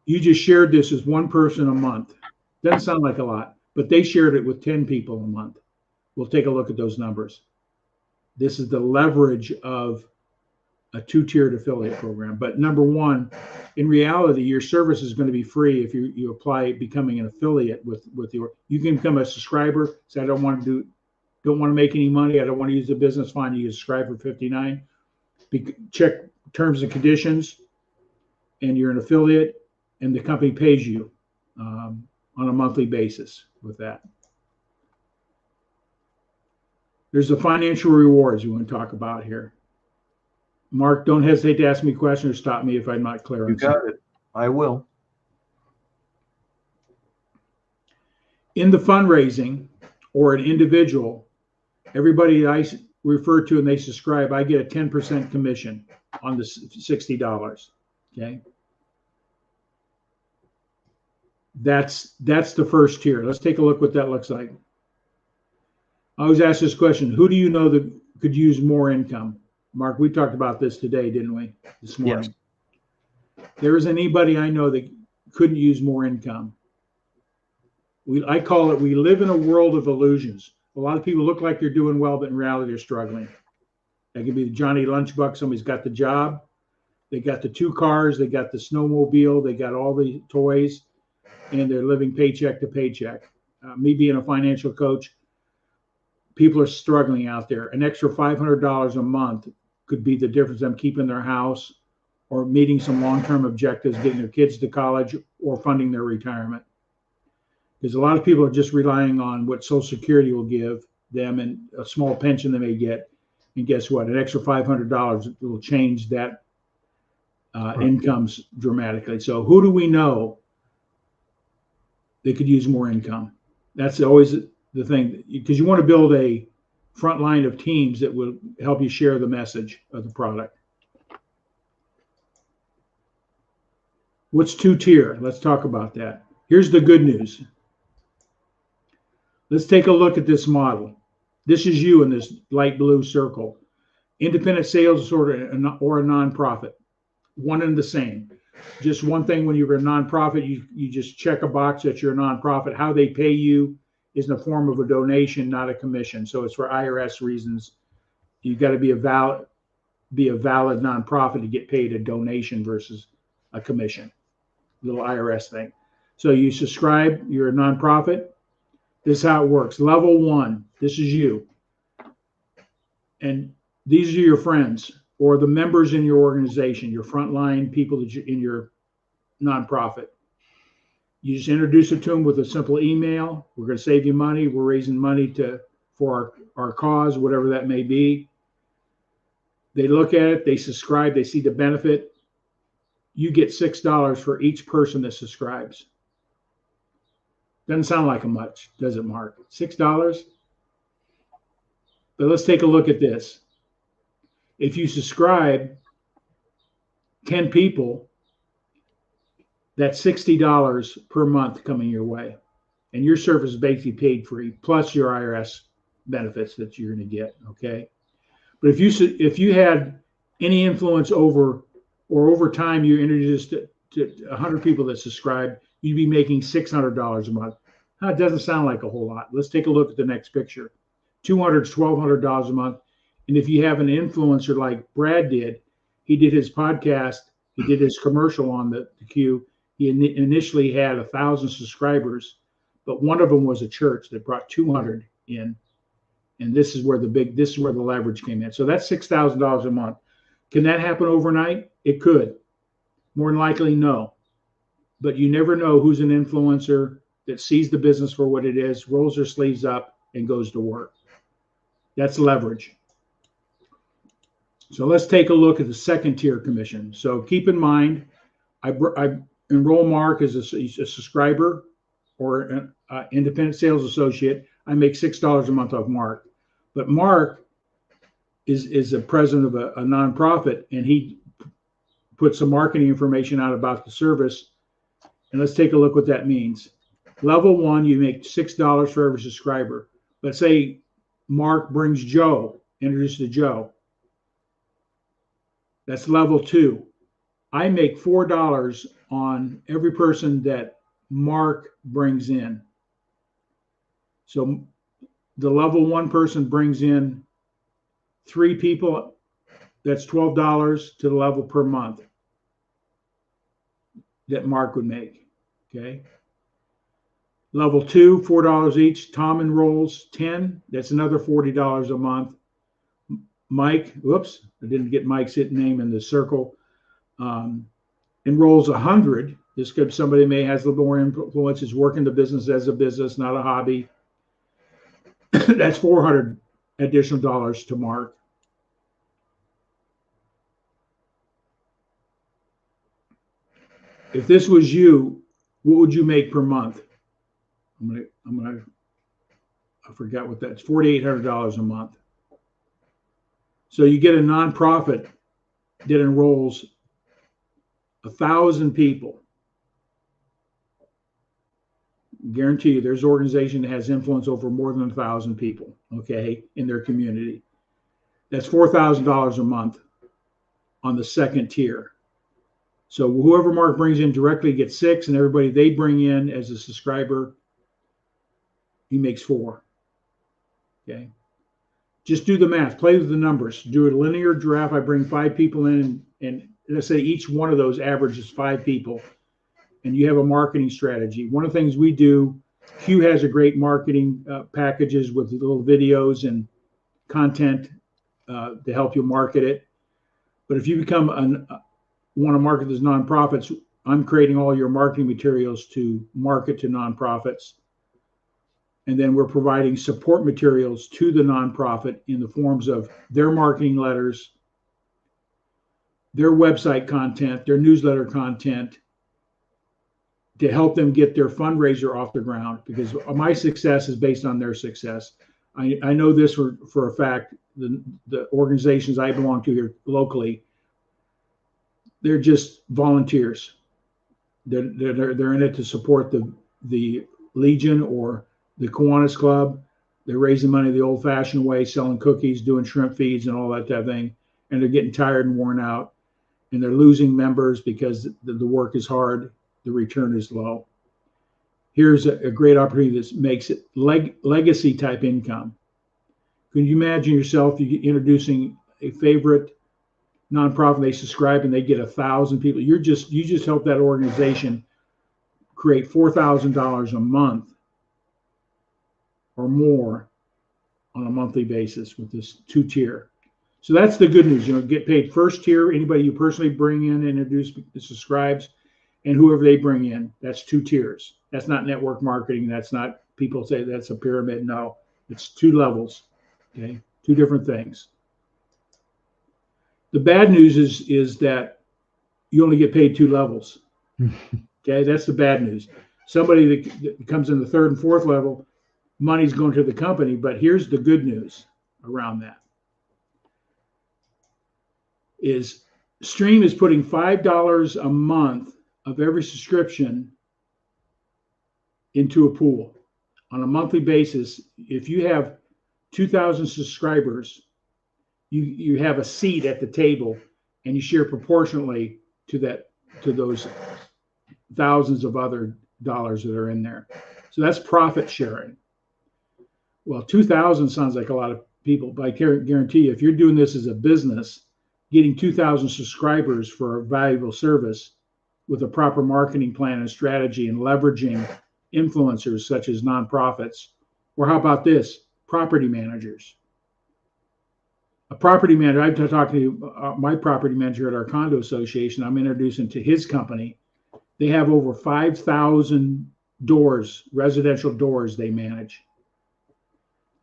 Speaker 1: You just shared this as one person a month. Doesn't sound like a lot, but they shared it with 10 people a month. We'll take a look at those numbers. This is the leverage of a 2-tiered affiliate program. But number one, in reality, your service is going to be free if you apply becoming an affiliate with you can become a subscriber. Say, I don't want to make any money. I don't want to use the business. Fine, you subscribe for $59. Check terms and conditions, and you're an affiliate, and the company pays you on a monthly basis with that. There's the financial rewards we want to talk about here. Mark, don't hesitate to ask me questions or stop me if I'm not clear.
Speaker 2: You got it. I will.
Speaker 1: In the fundraising or an individual, everybody I refer to and they subscribe, I get a 10% commission on the $60. Okay. That's the first tier. Let's take a look what that looks like. I always ask this question: who do you know that could use more income? Mark, we talked about this today, didn't we? This morning. Yes. There isn't anybody I know that couldn't use more income. I call it, we live in a world of illusions. A lot of people look like they're doing well, but in reality, they're struggling. That could be the Johnny Lunchbox. Somebody's got the job. They got the 2 cars. They got the snowmobile. They got all the toys, and they're living paycheck to paycheck. Me being a financial coach, people are struggling out there. An extra $500 a month could be the difference in them keeping their house or meeting some long-term objectives, getting their kids to college or funding their retirement. Because a lot of people are just relying on what Social Security will give them and a small pension they may get. And guess what? An extra $500 will change that incomes dramatically. So who do we know that could use more income? That's always the thing, because you want to build a front line of teams that will help you share the message of the product. What's two-tier? Let's talk about that. Here's the good news. Let's take a look at this model. This is you in this light blue circle. Independent sales or a nonprofit. One and the same. Just one thing, when you're a nonprofit, you just check a box that you're a nonprofit. How they pay you is in the form of a donation, not a commission. So it's for IRS reasons. You've got to be a valid nonprofit to get paid a donation versus a commission. Little IRS thing. So you subscribe, you're a nonprofit. This is how it works. Level 1, this is you. And these are your friends or the members in your organization, your frontline people that in your nonprofit. You just introduce it to them with a simple email. We're going to save you money. We're raising money for our cause, whatever that may be. They look at it, they subscribe, they see the benefit. You get $6 for each person that subscribes. Doesn't sound like much, does it, Mark? $6? But let's take a look at this. If you subscribe 10 people, that's $60 per month coming your way. And your service is basically paid free, plus your IRS benefits that you're going to get, okay? But if you had any influence over time you introduced it to 100 people that subscribe, you'd be making $600 a month. It doesn't sound like a whole lot. Let's take a look at the next picture. $200 to $1,200 a month. And if you have an influencer like Brad did, he did his podcast, he did his commercial on the CUE. He initially had 1,000 subscribers, but one of them was a church that brought 200 in. And this is where the leverage came in. So that's $6,000 a month. Can that happen overnight? It could. More than likely, no. But you never know who's an influencer that sees the business for what it is, rolls their sleeves up, and goes to work. That's leverage. So let's take a look at the second tier commission. So keep in mind, I enroll Mark as a subscriber or an independent sales associate. I make $6 a month off Mark. But Mark is a president of a nonprofit, and he put some marketing information out about the service. And let's take a look what that means. Level 1, you make $6 for every subscriber. Let's say Mark brings Joe, introduce to Joe. That's level 2. I make $4 on every person that Mark brings in. So the level 1 person brings in 3 people. That's $12 to the level per month that Mark would make. Okay. Level 2, $4 each. Tom enrolls 10. That's another $40 a month. Mike, whoops, I didn't get Mike's name in the circle. Enrolls 100. This could be somebody may has a little more influence, is working the business as a business, not a hobby. That's $400 additional dollars to Mark. If this was you, what would you make per month? I forgot what that's, $4,800 a month. So you get a nonprofit that enrolls 1,000 people. Guarantee you there's an organization that has influence over more than 1,000 people, okay, in their community. That's $4,000 a month on the second tier. So whoever Mark brings in directly gets 6, and everybody they bring in as a subscriber, he makes 4. Okay. Just do the math, play with the numbers, do a linear graph. I bring 5 people in, and let's say each one of those averages 5 people, and you have a marketing strategy. One of the things we do CUE has a great marketing packages with little videos and content to help you market it. But if you become want to market as nonprofits, I'm creating all your marketing materials to market to nonprofits. And then we're providing support materials to the nonprofit in the forms of their marketing letters, their website content, their newsletter content, to help them get their fundraiser off the ground, because my success is based on their success. I know this for a fact. The organizations I belong to here locally, they're just volunteers. They're in it to support the Legion or the Kiwanis Club. They're raising money the old-fashioned way, selling cookies, doing shrimp feeds, and all that type of thing. And they're getting tired and worn out, and they're losing members because the work is hard, the return is low. Here's a great opportunity that makes it legacy type income. Can you imagine yourself introducing a favorite nonprofit, they subscribe and they get 1,000 people? You just help that organization create $4,000 a month or more on a monthly basis with this 2-tier. So that's the good news. Get paid first tier, anybody you personally bring in and introduce subscribes, and whoever they bring in. That's 2 tiers. That's not network marketing. That's not, people say that's a pyramid. No, it's 2 levels. Okay, 2 different things. The bad news is that you only get paid 2 levels. Okay, that's the bad news. Somebody that comes in the 3rd and 4th level, money's going to the company. But here's the good news around that: is Stream is putting $5 a month of every subscription into a pool on a monthly basis. If you have 2,000 subscribers, you have a seat at the table, and you share proportionately to those thousands of other dollars that are in there. So that's profit sharing. Well, 2,000 sounds like a lot of people, but I guarantee you, if you're doing this as a business, getting 2,000 subscribers for a valuable service with a proper marketing plan and strategy, and leveraging influencers such as nonprofits, or how about this, property managers. A property manager, I've talked to my property manager at our condo association. I'm introducing to his company. They have over 5,000 doors, residential doors they manage.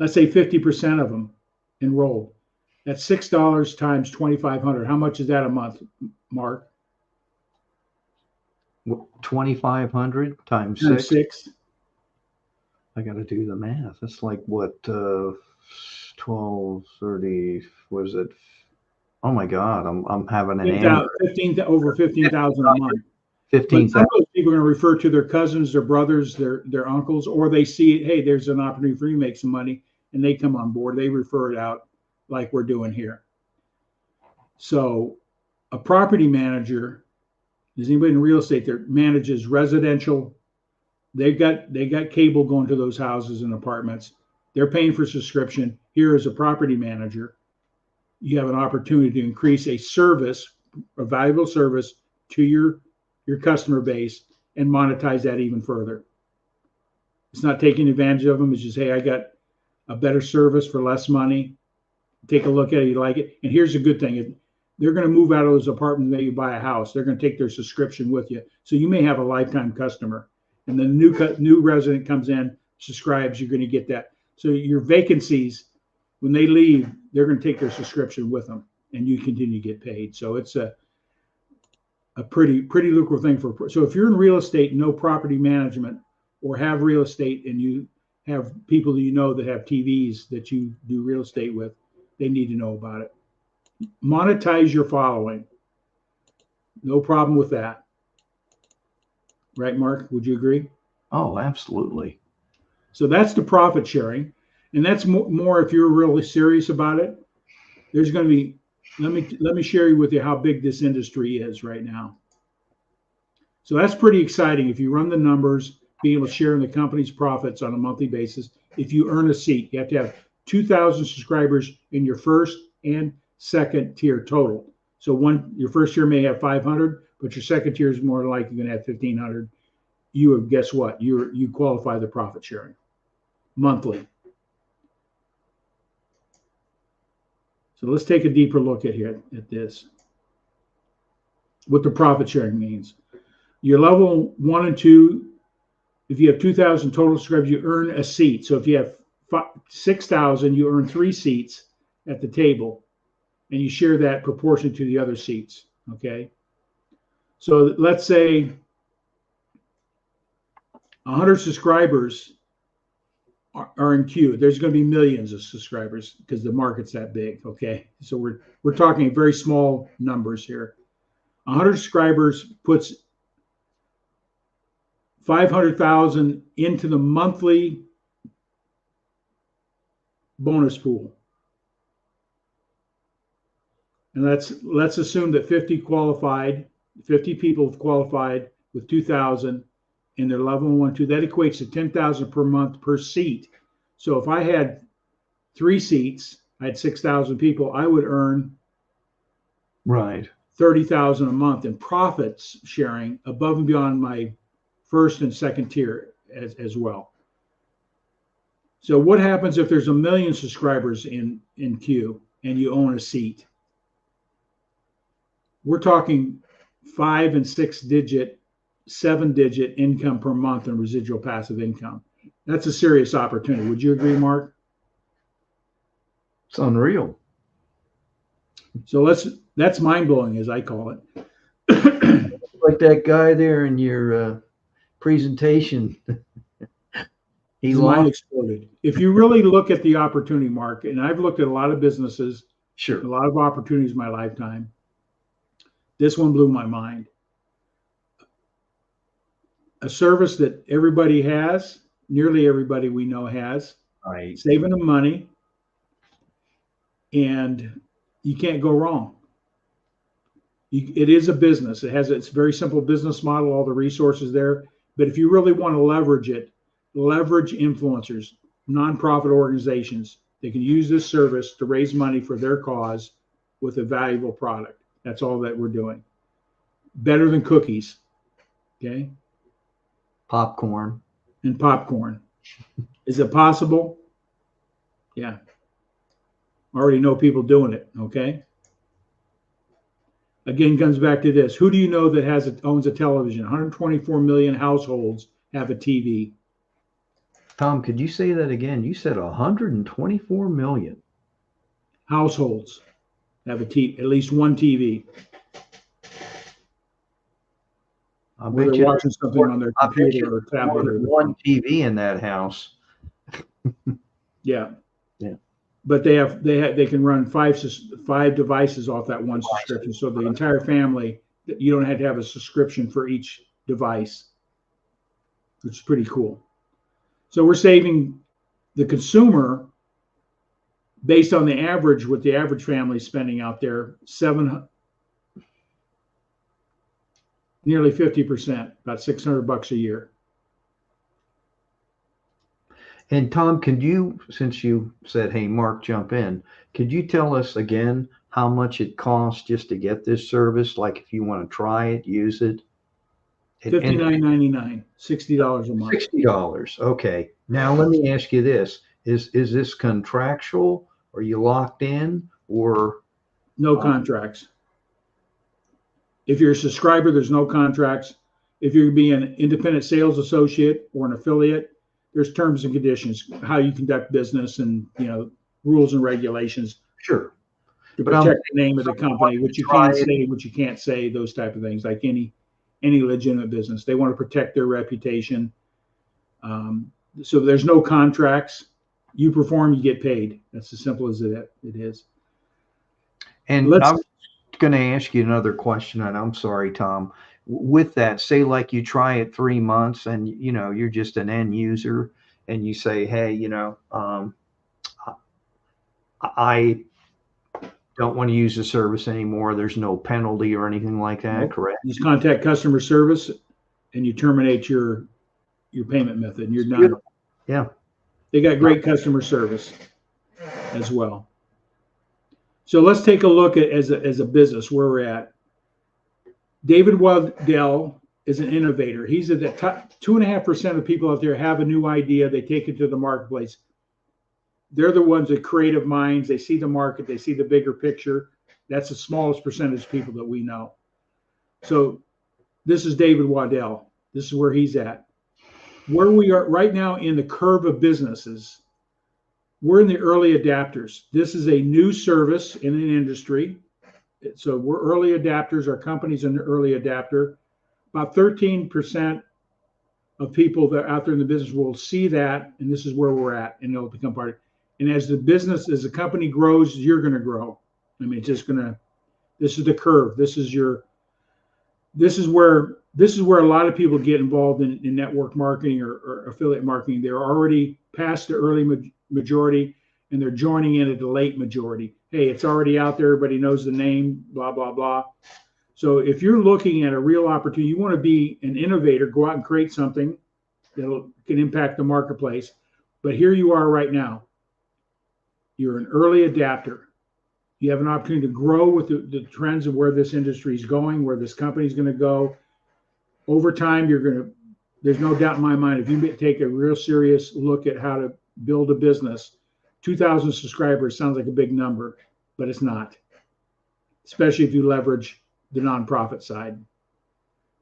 Speaker 1: Let's say 50% of them enrolled. That's $6 times 2,500. How much is that a month, Mark?
Speaker 2: 2,500 times 6. I got to do the math. That's like what, 12, 30, was it? Oh my God, I'm having an
Speaker 1: over 15,000 a month.
Speaker 2: 15,000.
Speaker 1: Some of those people are going to refer to their cousins, their brothers, their uncles, or they see, hey, there's an opportunity for you to make some money, and they come on board. They refer it out like we're doing here. So a property manager, is anybody in real estate that manages residential? They've got cable going to those houses and apartments. They're paying for subscription. Here as a property manager, you have an opportunity to increase a service, a valuable service to your customer base, and monetize that even further. It's not taking advantage of them. It's just, hey, I got a better service for less money. Take a look at it, you like it. And here's a good thing: they're going to move out of those apartments that you buy a house. They're going to take their subscription with you. So you may have a lifetime customer, and then new resident comes in, subscribes, you're going to get that. So your vacancies, when they leave, they're going to take their subscription with them, and you continue to get paid. So it's a pretty lucrative thing so if you're in real estate and no property management, or have real estate and you have people that you know that have TVs that you do real estate with, they need to know about it. Monetize your following. No problem with that. Right, Mark? Would you agree?
Speaker 2: Oh, absolutely.
Speaker 1: So that's the profit sharing. And that's more if you're really serious about it. There's going to be, let me share with you how big this industry is right now. So that's pretty exciting. If you run the numbers, being able to share in the company's profits on a monthly basis. If you earn a seat, you have to have 2,000 subscribers in your first and second tier total. So your first tier may have 500, but your second tier is more likely going to have 1,500. guess what? You qualify the profit sharing monthly. So let's take a deeper look at this. What the profit sharing means. Your level 1 and 2, if you have 2,000 total subscribers, you earn a seat. So if you have 6,000, you earn 3 seats at the table, and you share that proportion to the other seats. Okay. So let's say 100 subscribers are in CUE. There's going to be millions of subscribers because the market's that big. Okay. So we're talking very small numbers here. 100 subscribers puts 500,000 into the monthly bonus pool. And let's assume that 50 people have qualified with 2,000 in their level 1, 2. That equates to 10,000 per month per seat. So if I had 3 seats, I had 6,000 people, I would earn
Speaker 2: right
Speaker 1: 30,000 a month in profits sharing above and beyond my first and second tier as well. So what happens if there's 1 million subscribers in CUE and you own a seat? We're talking 5 and 6 digit, 7 digit income per month in residual passive income. That's a serious opportunity. Would you agree, Mark?
Speaker 2: It's unreal.
Speaker 1: So that's mind blowing, as I call it.
Speaker 2: Like that guy there in your presentation.
Speaker 1: His mind exploded. If you really look at the opportunity, Mark, and I've looked at a lot of businesses,
Speaker 2: sure,
Speaker 1: a lot of opportunities in my lifetime. This one blew my mind. A service that everybody has, nearly everybody we know has,
Speaker 2: right,
Speaker 1: saving them money, and you can't go wrong. It is a business. It's a very simple business model, all the resources there. But if you really want to leverage it, leverage influencers, nonprofit organizations. They can use this service to raise money for their cause with a valuable product. That's all that we're doing. Better than cookies. Okay.
Speaker 2: popcorn.
Speaker 1: And popcorn. Is it possible? Yeah. Already know people doing it. Okay. Again, comes back to this. Who do you know that owns a television? 124 million households have a TV.
Speaker 2: Tom, could you say that again? You said 124 million
Speaker 1: households have at least one TV.
Speaker 2: I
Speaker 1: bet they're watching something on their computer or tablet. Or
Speaker 2: one TV in that house.
Speaker 1: Yeah.
Speaker 2: Yeah.
Speaker 1: But they can run five devices off that one subscription. So the entire family, you don't have to have a subscription for each device, which is pretty cool. So we're saving the consumer, based on the average, what the average family is spending out there, nearly 50%, about $600 a year.
Speaker 2: And Tom, could you, since you said, hey, Mark, jump in, could you tell us again how much it costs just to get this service? Like if you want to try it, use it?
Speaker 1: $59.99, $60 a month.
Speaker 2: $60. Okay. Now let me ask you this. Is this contractual? Are you locked in or?
Speaker 1: No contracts. If you're a subscriber, there's no contracts. If you're being an independent sales associate or an affiliate, there's terms and conditions, how you conduct business and, rules and regulations.
Speaker 2: Sure.
Speaker 1: To protect the name of the company, what you can say, what you can't say, those type of things, like any legitimate business. They want to protect their reputation. So there's no contracts. You perform, you get paid. That's as simple as it is.
Speaker 2: And I'm going to ask you another question, and I'm sorry, Tom. With that, say like you try it 3 months and, you're just an end user and you say, hey, I don't want to use the service anymore. There's no penalty or anything like that, nope. Correct?
Speaker 1: You just contact customer service and you terminate your payment method and you're done.
Speaker 2: Beautiful. Yeah.
Speaker 1: They got great customer service as well. So let's take a look at as a business where we're at. David Waddell is an innovator. He's at the top 2.5% of people out there have a new idea. They take it to the marketplace. They're the ones that creative minds. They see the market. They see the bigger picture. That's the smallest percentage of people that we know. So this is David Waddell. This is where he's at. Where we are right now in the curve of businesses, we're in the early adapters. This is a new service in an industry. So we're early adapters. Our company's an early adapter. About 13% of people that are out there in the business world see that, and this is where we're at, and they'll become part of it. And as the company grows, you're going to grow. I mean, it's just going to, this is the curve. This is where a lot of people get involved in network marketing or affiliate marketing. They're already past the early majority, and they're joining in at the late majority. Hey, it's already out there. Everybody knows the name, blah, blah, blah. So if you're looking at a real opportunity, you want to be an innovator, go out and create something that can impact the marketplace. But here you are right now. You're an early adapter. You have an opportunity to grow with the trends of where this industry is going, where this company is going to go. Over time, there's no doubt in my mind, if you take a real serious look at how to build a business, 2,000 subscribers sounds like a big number, but it's not, especially if you leverage the nonprofit side.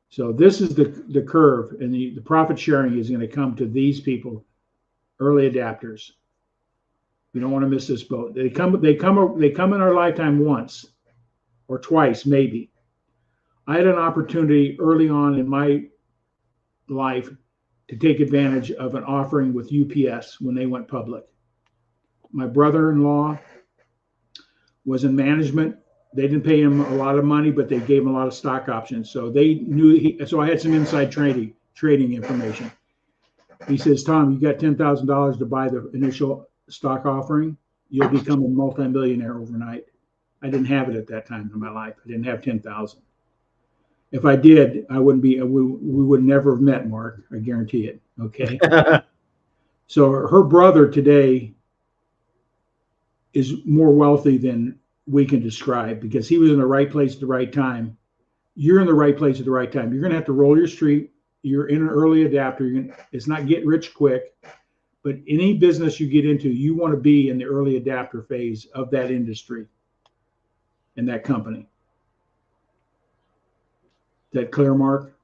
Speaker 1: So this is the curve, and the profit sharing is going to come to these people, early adapters. You don't want to miss this boat. They come in our lifetime once or twice, maybe. I had an opportunity early on in my life to take advantage of an offering with UPS when they went public. My brother-in-law was in management. They didn't pay him a lot of money, but they gave him a lot of stock options. So they knew so I had some inside trading information. He says, Tom, you got $10,000 to buy the initial stock offering. You'll become a multimillionaire overnight. I didn't have it at that time in my life. I didn't have 10,000. If I did, I wouldn't be, we would never have met, Mark. I guarantee it. Okay. So her brother today is more wealthy than we can describe because he was in the right place at the right time. You're in the right place at the right time. You're going to have to roll your street. You're in an early adapter. It's not get rich quick, but any business you get into, you want to be in the early adapter phase of that industry and that company. Is that clear, Mark?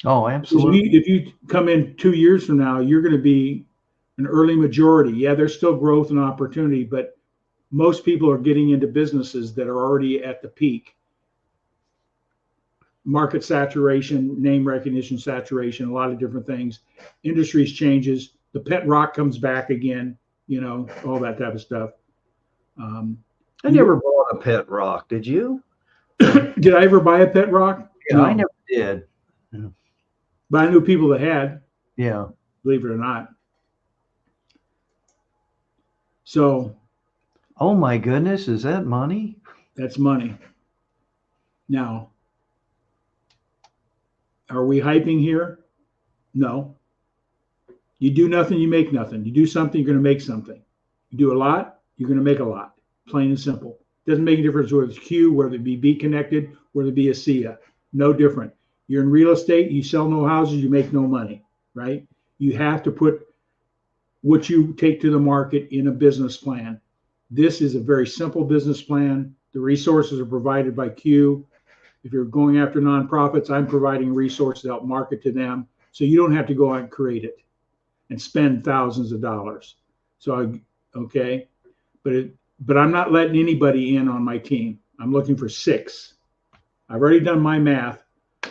Speaker 2: Oh, absolutely.
Speaker 1: If you come in 2 years from now, you're going to be an early majority. Yeah, there's still growth and opportunity, but most people are getting into businesses that are already at the peak. Market saturation, name recognition saturation, a lot of different things. Industries changes. The pet rock comes back again, all that type of stuff.
Speaker 2: I never bought a pet rock. Did you?
Speaker 1: Did I ever buy a pet rock?
Speaker 2: Yeah,
Speaker 1: No.
Speaker 2: I never did.
Speaker 1: But I knew people that had.
Speaker 2: Yeah.
Speaker 1: Believe it or not. So.
Speaker 2: Oh my goodness, is that money?
Speaker 1: That's money. Now, are we hyping here? No. You do nothing, you make nothing. You do something, you're going to make something. You do a lot, you're going to make a lot. Plain and simple. Doesn't make a difference whether it's CUE, whether it be Connected, whether it be a CUE. No different. You're in real estate, you sell no houses, you make no money, right? You have to put what you take to the market in a business plan. This is a very simple business plan. The resources are provided by CUE. If you're going after nonprofits, I'm providing resources to help market to them. So you don't have to go out and create it and spend thousands of dollars. So, okay. But I'm not letting anybody in on my team. I'm looking for 6. I've already done my math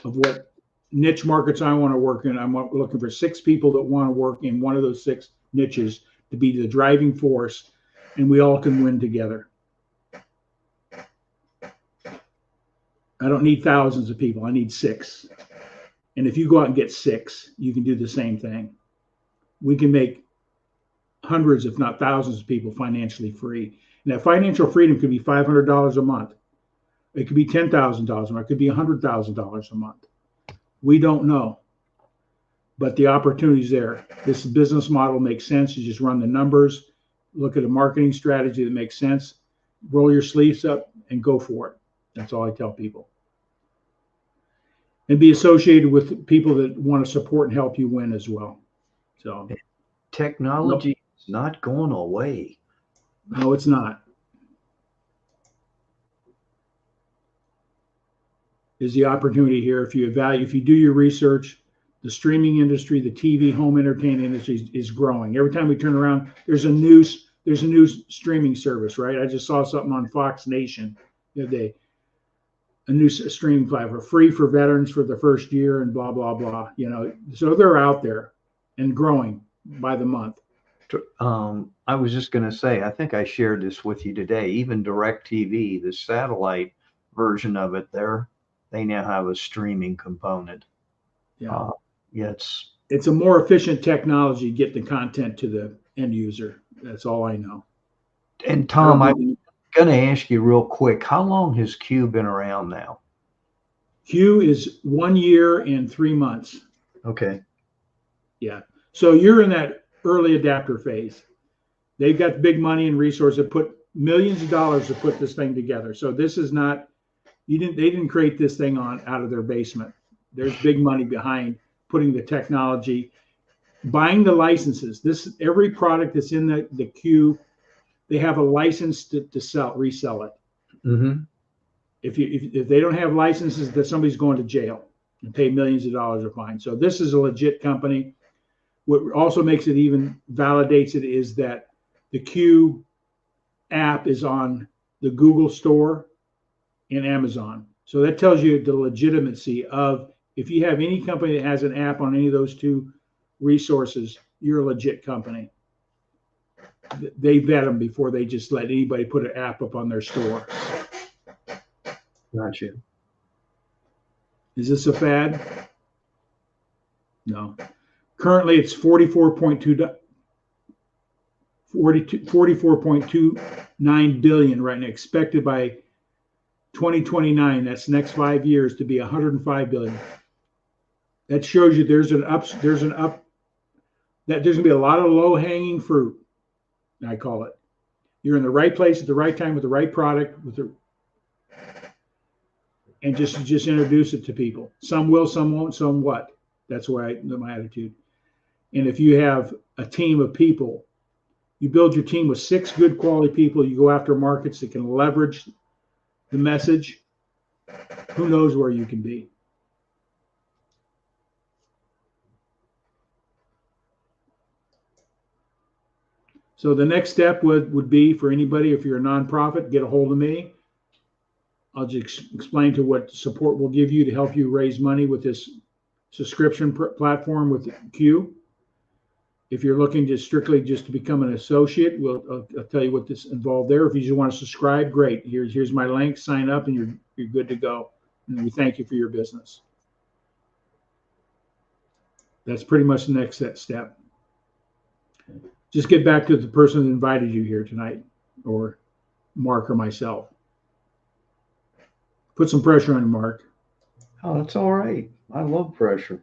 Speaker 1: of what niche markets I want to work in. I'm looking for 6 people that want to work in one of those 6 niches to be the driving force, and we all can win together. I don't need thousands of people. I need 6. And if you go out and get 6, you can do the same thing. We can make hundreds, if not thousands of people financially free. And that financial freedom could be $500 a month. It could be $10,000 a month. It could be $100,000 a month. We don't know. But the opportunity is there. This business model makes sense. You just run the numbers, look at a marketing strategy that makes sense, roll your sleeves up and go for it. That's all I tell people. and be associated with people that want to support and help you win as well. So
Speaker 2: Technology is not going away.
Speaker 1: no, it's not. Is the opportunity here if you do your research. The streaming industry, the TV home entertainment industry is growing. Every time we turn around, there's a new streaming service, right? I just saw something on Fox Nation the other day, a new streaming platform, free for veterans for the first year, and blah blah blah. So they're out there and growing by the month.
Speaker 2: I was just going to say, I think I shared this with you today. Even DirecTV, the satellite version of it, they now have a streaming component.
Speaker 1: Yeah.
Speaker 2: Yeah,
Speaker 1: it's a more efficient technology to get the content to the end user. That's all I know.
Speaker 2: And Tom, I'm going to ask you real quick, how long has CUE been around now?
Speaker 1: CUE is 1 year and 3 months.
Speaker 2: Okay.
Speaker 1: Yeah. So you're in that early adapter phase. They've got big money and resources, put millions of dollars to put this thing together. So this is not, they didn't create this thing out of their basement. There's big money behind putting the technology, buying the licenses. Every product that's in the CUE, they have a license to resell it.
Speaker 2: Mm-hmm.
Speaker 1: If they don't have licenses, that somebody's going to jail and pay millions of dollars a fine. So this is a legit company. What also makes it even validates it is that the CUE app is on the Google Store and Amazon. So that tells you the legitimacy of, if you have any company that has an app on any of those two resources, you're a legit company. They vet them before they just let anybody put an app up on their store.
Speaker 2: Gotcha.
Speaker 1: Is this a fad? No. Currently, it's 44.29 billion right now, expected by 2029. That's next 5 years to be 105 billion. That shows you there's that there's going to be a lot of low hanging fruit. I call it. You're in the right place at the right time with the right product, and just introduce it to people. Some will, some won't, some what. That's my attitude. And if you have a team of people, you build your team with 6 good quality people. You go after markets that can leverage the message. Who knows where you can be? So the next step would be for anybody, if you're a nonprofit, get a hold of me. I'll just explain to what support we'll give you to help you raise money with this subscription platform with CUE. If you're looking to strictly just to become an associate, I'll tell you what this involved there. If you just want to subscribe, great. Here's my link. Sign up, and you're good to go. And we thank you for your business. That's pretty much the next step. Just get back to the person that invited you here tonight, or Mark or myself. Put some pressure on Mark.
Speaker 2: Oh, that's all right. I love pressure.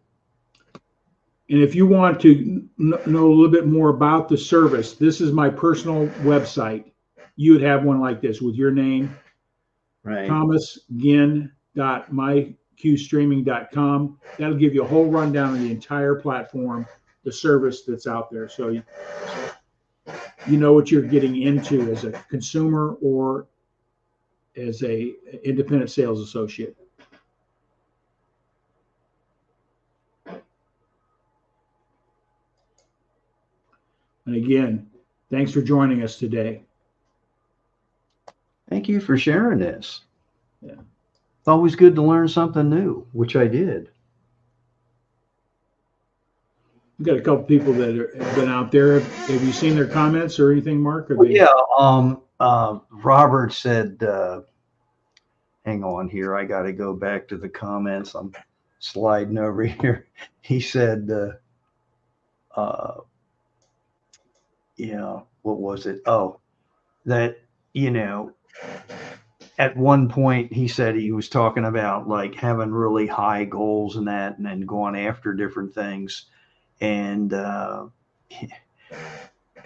Speaker 1: And if you want to know a little bit more about the service, this is my personal website. You would have one like this with your name,
Speaker 2: right?
Speaker 1: thomasginn.myqstreaming.com. That'll give you a whole rundown of the entire platform, the service that's out there. So you know what you're getting into as a consumer or as a independent sales associate. And again, thanks for joining us today.
Speaker 2: Thank you for sharing this.
Speaker 1: Yeah.
Speaker 2: It's always good to learn something new, which I did.
Speaker 1: We've got a couple people that have been out there. Have you seen their comments or anything, Mark?
Speaker 2: Yeah. Robert said, hang on here. I got to go back to the comments. I'm sliding over here. He said, yeah, what was it? Oh, that, at one point he said he was talking about like having really high goals and that, and then going after different things. And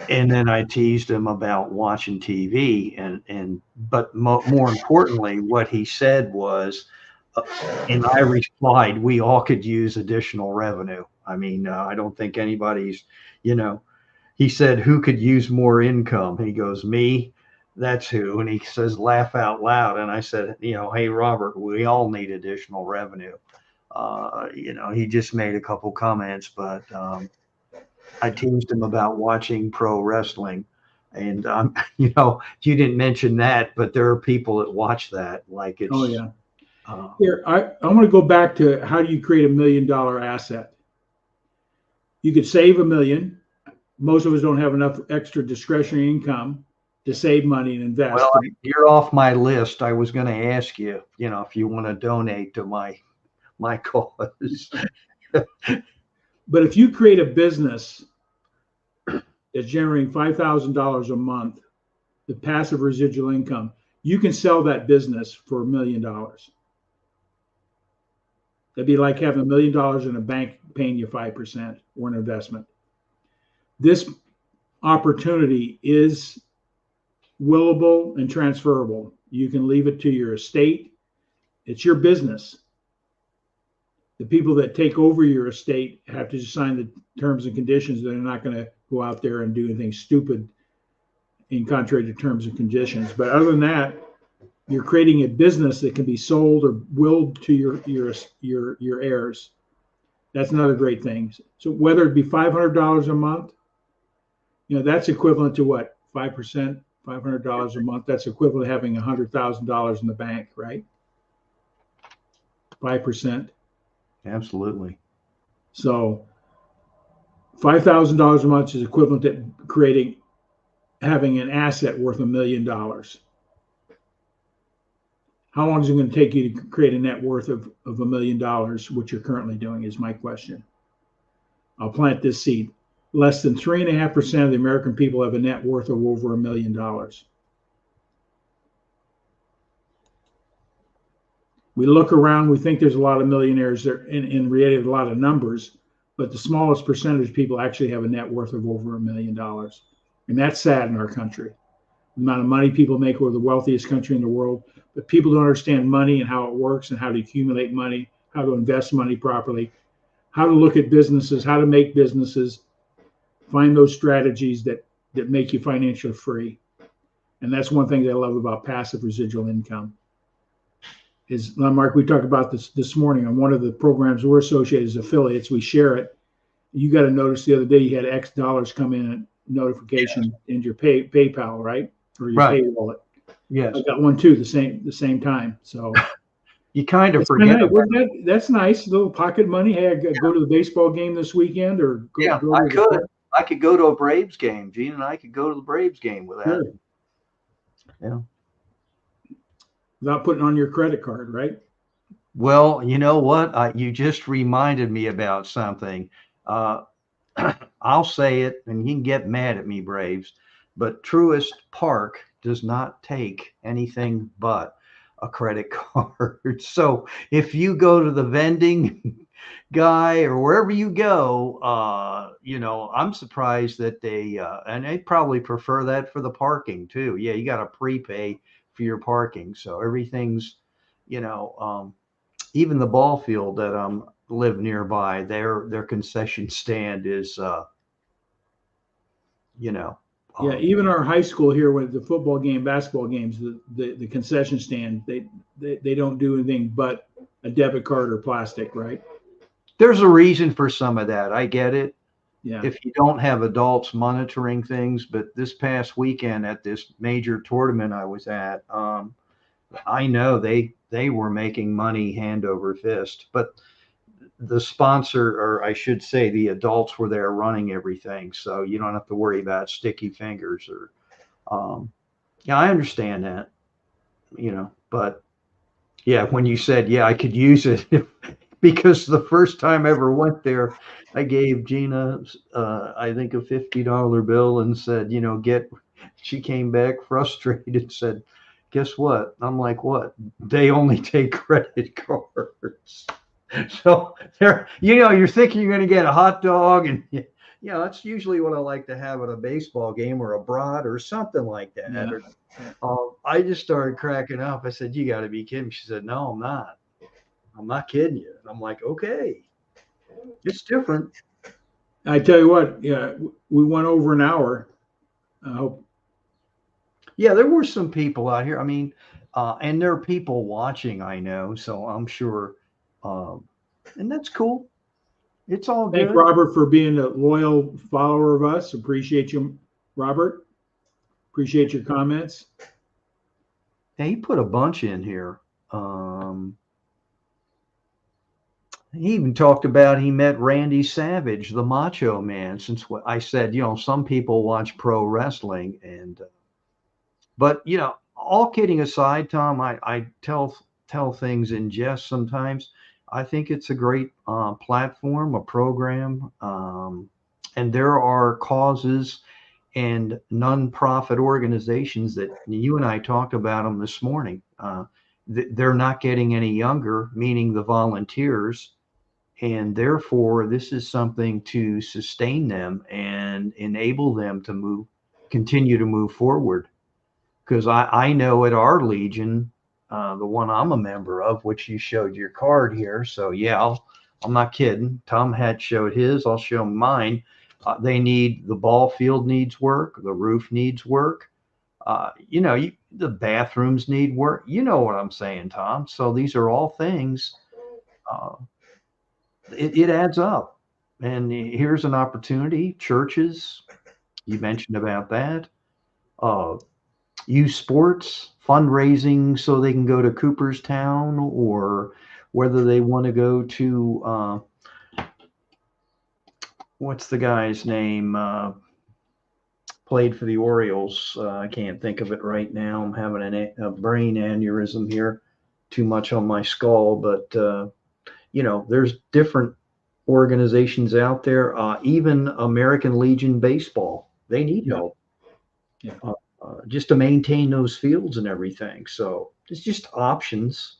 Speaker 2: then I teased him about watching TV, but more importantly, what he said was, And I replied, we all could use additional revenue. I mean, I don't think anybody's, you know, he said, who could use more income? He goes, me, that's who. And he says, laugh out loud. And I said, hey, Robert, we all need additional revenue. He just made a couple comments, but I teased him about watching pro wrestling. And, you didn't mention that, but there are people that watch that. Like it's,
Speaker 1: Oh, yeah. Here, I want to go back to how do you create $1 million asset? You could save $1 million. Most of us don't have enough extra discretionary income to save money and invest.
Speaker 2: Well, you're off my list. I was going to ask you, if you want to donate to my cause.
Speaker 1: But if you create a business that's generating $5,000 a month, the passive residual income, you can sell that business for $1 million. That'd be like having $1 million in a bank paying you 5% or an investment. This opportunity is willable and transferable. You can leave it to your estate. It's your business. The people that take over your estate have to sign the terms and conditions. They're not going to go out there and do anything stupid in contrary to terms and conditions. But other than that, you're creating a business that can be sold or willed to your heirs. That's another great thing. So whether it be $500 a month, that's equivalent to what? 5%, $500 a month. That's equivalent to having $100,000 in the bank, right? 5%.
Speaker 2: Absolutely.
Speaker 1: So $5,000 a month is equivalent to having an asset worth $1 million. How long is it going to take you to create a net worth of $1 million, which you're currently doing, is my question. I'll plant this seed. Less than 3.5% of the American people have a net worth of over $1 million. We look around, we think there's a lot of millionaires there, in reality, a lot of numbers, but the smallest percentage of people actually have a net worth of over $1 million. And that's sad in our country. The amount of money people make, we're the wealthiest country in the world, but people don't understand money and how it works and how to accumulate money, how to invest money properly, how to look at businesses, how to make businesses, find those strategies that make you financially free. And that's one thing that I love about passive residual income. Is, Mark, we talked about this morning on one of the programs we're associated as affiliates. We share it. You got to notice the other day you had X dollars come in, notification in your PayPal, right? Or your pay wallet.
Speaker 2: Yes.
Speaker 1: I got one too, the same time. So
Speaker 2: you kind of forget.
Speaker 1: That's nice, little pocket money. Hey, I go to the baseball game this weekend, or
Speaker 2: I could go to a Braves game. Gene and I could go to the Braves game with that.
Speaker 1: Sure.
Speaker 2: Yeah.
Speaker 1: Without putting on your credit card, right?
Speaker 2: Well, you know what? You just reminded me about something. I'll say it, and you can get mad at me, Braves, but Truist Park does not take anything but a credit card. So if you go to the vending guy or wherever you go, I'm surprised that and they probably prefer that for the parking too. Yeah, you got to prepay for your parking. So everything's, even the ball field that live nearby, their concession stand is,
Speaker 1: yeah, even our high school here with the football game, basketball games, the concession stand, they don't do anything but a debit card or plastic, right?
Speaker 2: There's a reason for some of that. I get it.
Speaker 1: Yeah.
Speaker 2: If you don't have adults monitoring things, but this past weekend at this major tournament I was at, I know they were making money hand over fist, but the sponsor, or I should say the adults, were there running everything. So you don't have to worry about sticky fingers or, yeah, I understand that, but yeah, when you said, yeah, I could use it because the first time I ever went there, I gave Gina, I think a $50 bill and said, she came back frustrated and said, guess what? I'm like, what? They only take credit cards. So there, you're thinking you're going to get a hot dog, and that's usually what I like to have at a baseball game or a brat or something like that.
Speaker 1: Yeah.
Speaker 2: I just started cracking up. I said, you got to be kidding. She said, no, I'm not. I'm not kidding you. And I'm like, okay, it's different.
Speaker 1: I tell you what, yeah, we went over an hour. I hope.
Speaker 2: Yeah, there were some people out here. I mean, and there are people watching, I know, so I'm sure, um, and that's cool. It's all
Speaker 1: Thank
Speaker 2: good.
Speaker 1: Robert for being a loyal follower of us. Appreciate you, Robert. Appreciate your comments.
Speaker 2: Yeah, he put a bunch in here. Um, he even talked about he met Randy Savage, the Macho Man. Since what I said, some people watch pro wrestling, and but all kidding aside, Tom, I tell things in jest sometimes. I think it's a great platform, a program, and there are causes and nonprofit organizations that you and I talked about them this morning. They're not getting any younger, meaning the volunteers, and therefore this is something to sustain them and enable them to continue to move forward. Because I know at our Legion, the one I'm a member of, which you showed your card here. So yeah, I'm not kidding. Tom had showed his. I'll show mine. The ball field needs work. The roof needs work. The bathrooms need work. You know what I'm saying, Tom. So these are all things. Uh, it adds up. And here's an opportunity. Churches, you mentioned about that. Uh, youth sports fundraising so they can go to Cooperstown, or whether they want to go to what's the guy's name, played for the Orioles. I can't think of it right now. I'm having a brain aneurysm here, too much on my skull. But there's different organizations out there. Even American Legion Baseball, they need help.
Speaker 1: Yeah.
Speaker 2: Just to maintain those fields and everything. So it's just options.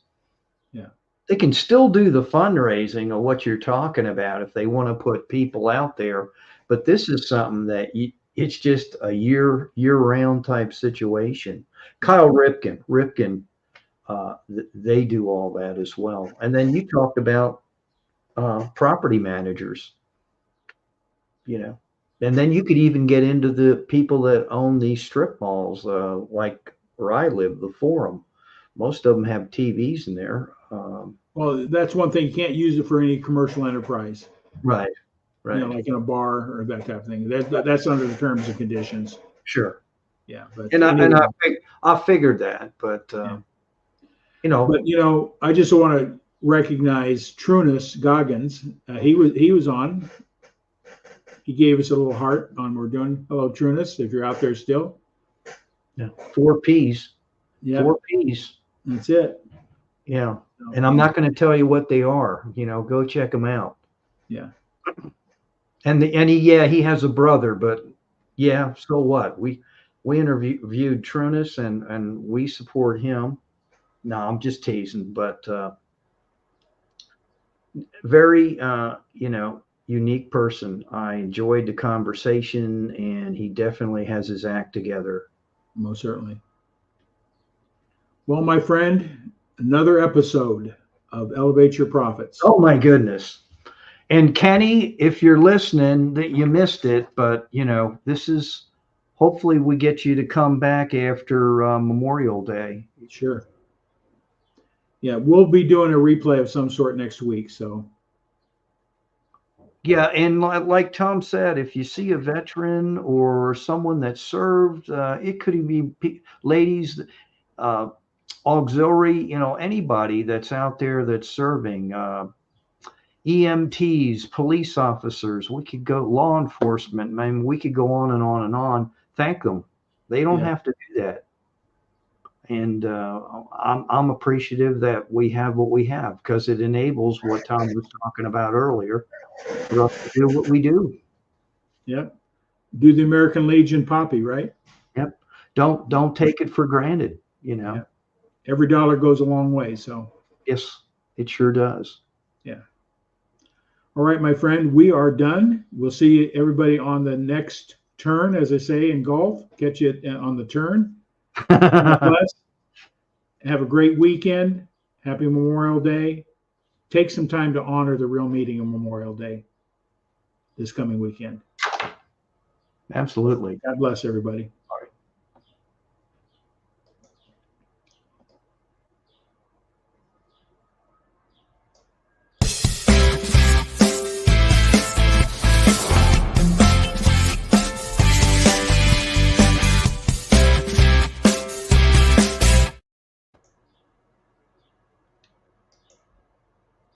Speaker 1: Yeah.
Speaker 2: They can still do the fundraising of what you're talking about if they want to put people out there. But this is something that it's just a year-round type situation. Kyle Ripken, they do all that as well. And then you talked about property managers, and then you could even get into the people that own these strip malls, like where I live, the Forum. Most of them have TVs in there.
Speaker 1: Well, that's one thing. You can't use it for any commercial enterprise.
Speaker 2: Right.
Speaker 1: Like in a bar or that type of thing. That's under the terms and conditions.
Speaker 2: Sure.
Speaker 1: Yeah, but
Speaker 2: And
Speaker 1: anyway.
Speaker 2: I figured that, but
Speaker 1: But I just want to recognize Trunis Goggins. He was on. He gave us a little heart on we're doing. Hello, Trunis, if you're out there still.
Speaker 2: Yeah, 4 P's.
Speaker 1: Yeah,
Speaker 2: 4 P's.
Speaker 1: That's it.
Speaker 2: Yeah, and I'm not going to tell you what they are. Go check them out.
Speaker 1: Yeah.
Speaker 2: And he has a brother, but yeah, so what? We interviewed Trunis and we support him. No, I'm just teasing, but very unique person. I enjoyed the conversation, and he definitely has his act together.
Speaker 1: Most certainly. Well, my friend, another episode of Elevate Your Profits.
Speaker 2: Oh my goodness. And Kenny, if you're listening, that you missed it, but this is hopefully we get you to come back after Memorial Day.
Speaker 1: Sure. Yeah, we'll be doing a replay of some sort next week. So.
Speaker 2: Yeah, and like Tom said, if you see a veteran or someone that served, it could be ladies, auxiliary, anybody that's out there that's serving. EMTs, police officers, we could go law enforcement. I mean, we could go on and on and on. Thank them. They don't have to do that. And I'm appreciative that we have what we have because it enables what Tom was talking about earlier for us to do what we do.
Speaker 1: Yep. Do the American Legion poppy, right?
Speaker 2: Yep. Don't take it for granted,
Speaker 1: Yep. Every dollar goes a long way. So.
Speaker 2: Yes, it sure does.
Speaker 1: Yeah. All right, my friend, we are done. We'll see everybody on the next turn, as I say in golf. Catch you on the turn. God bless. Have a great weekend. Happy Memorial Day. take some time to honor the real meaning of Memorial Day this coming weekend.
Speaker 2: Absolutely.
Speaker 1: God bless everybody.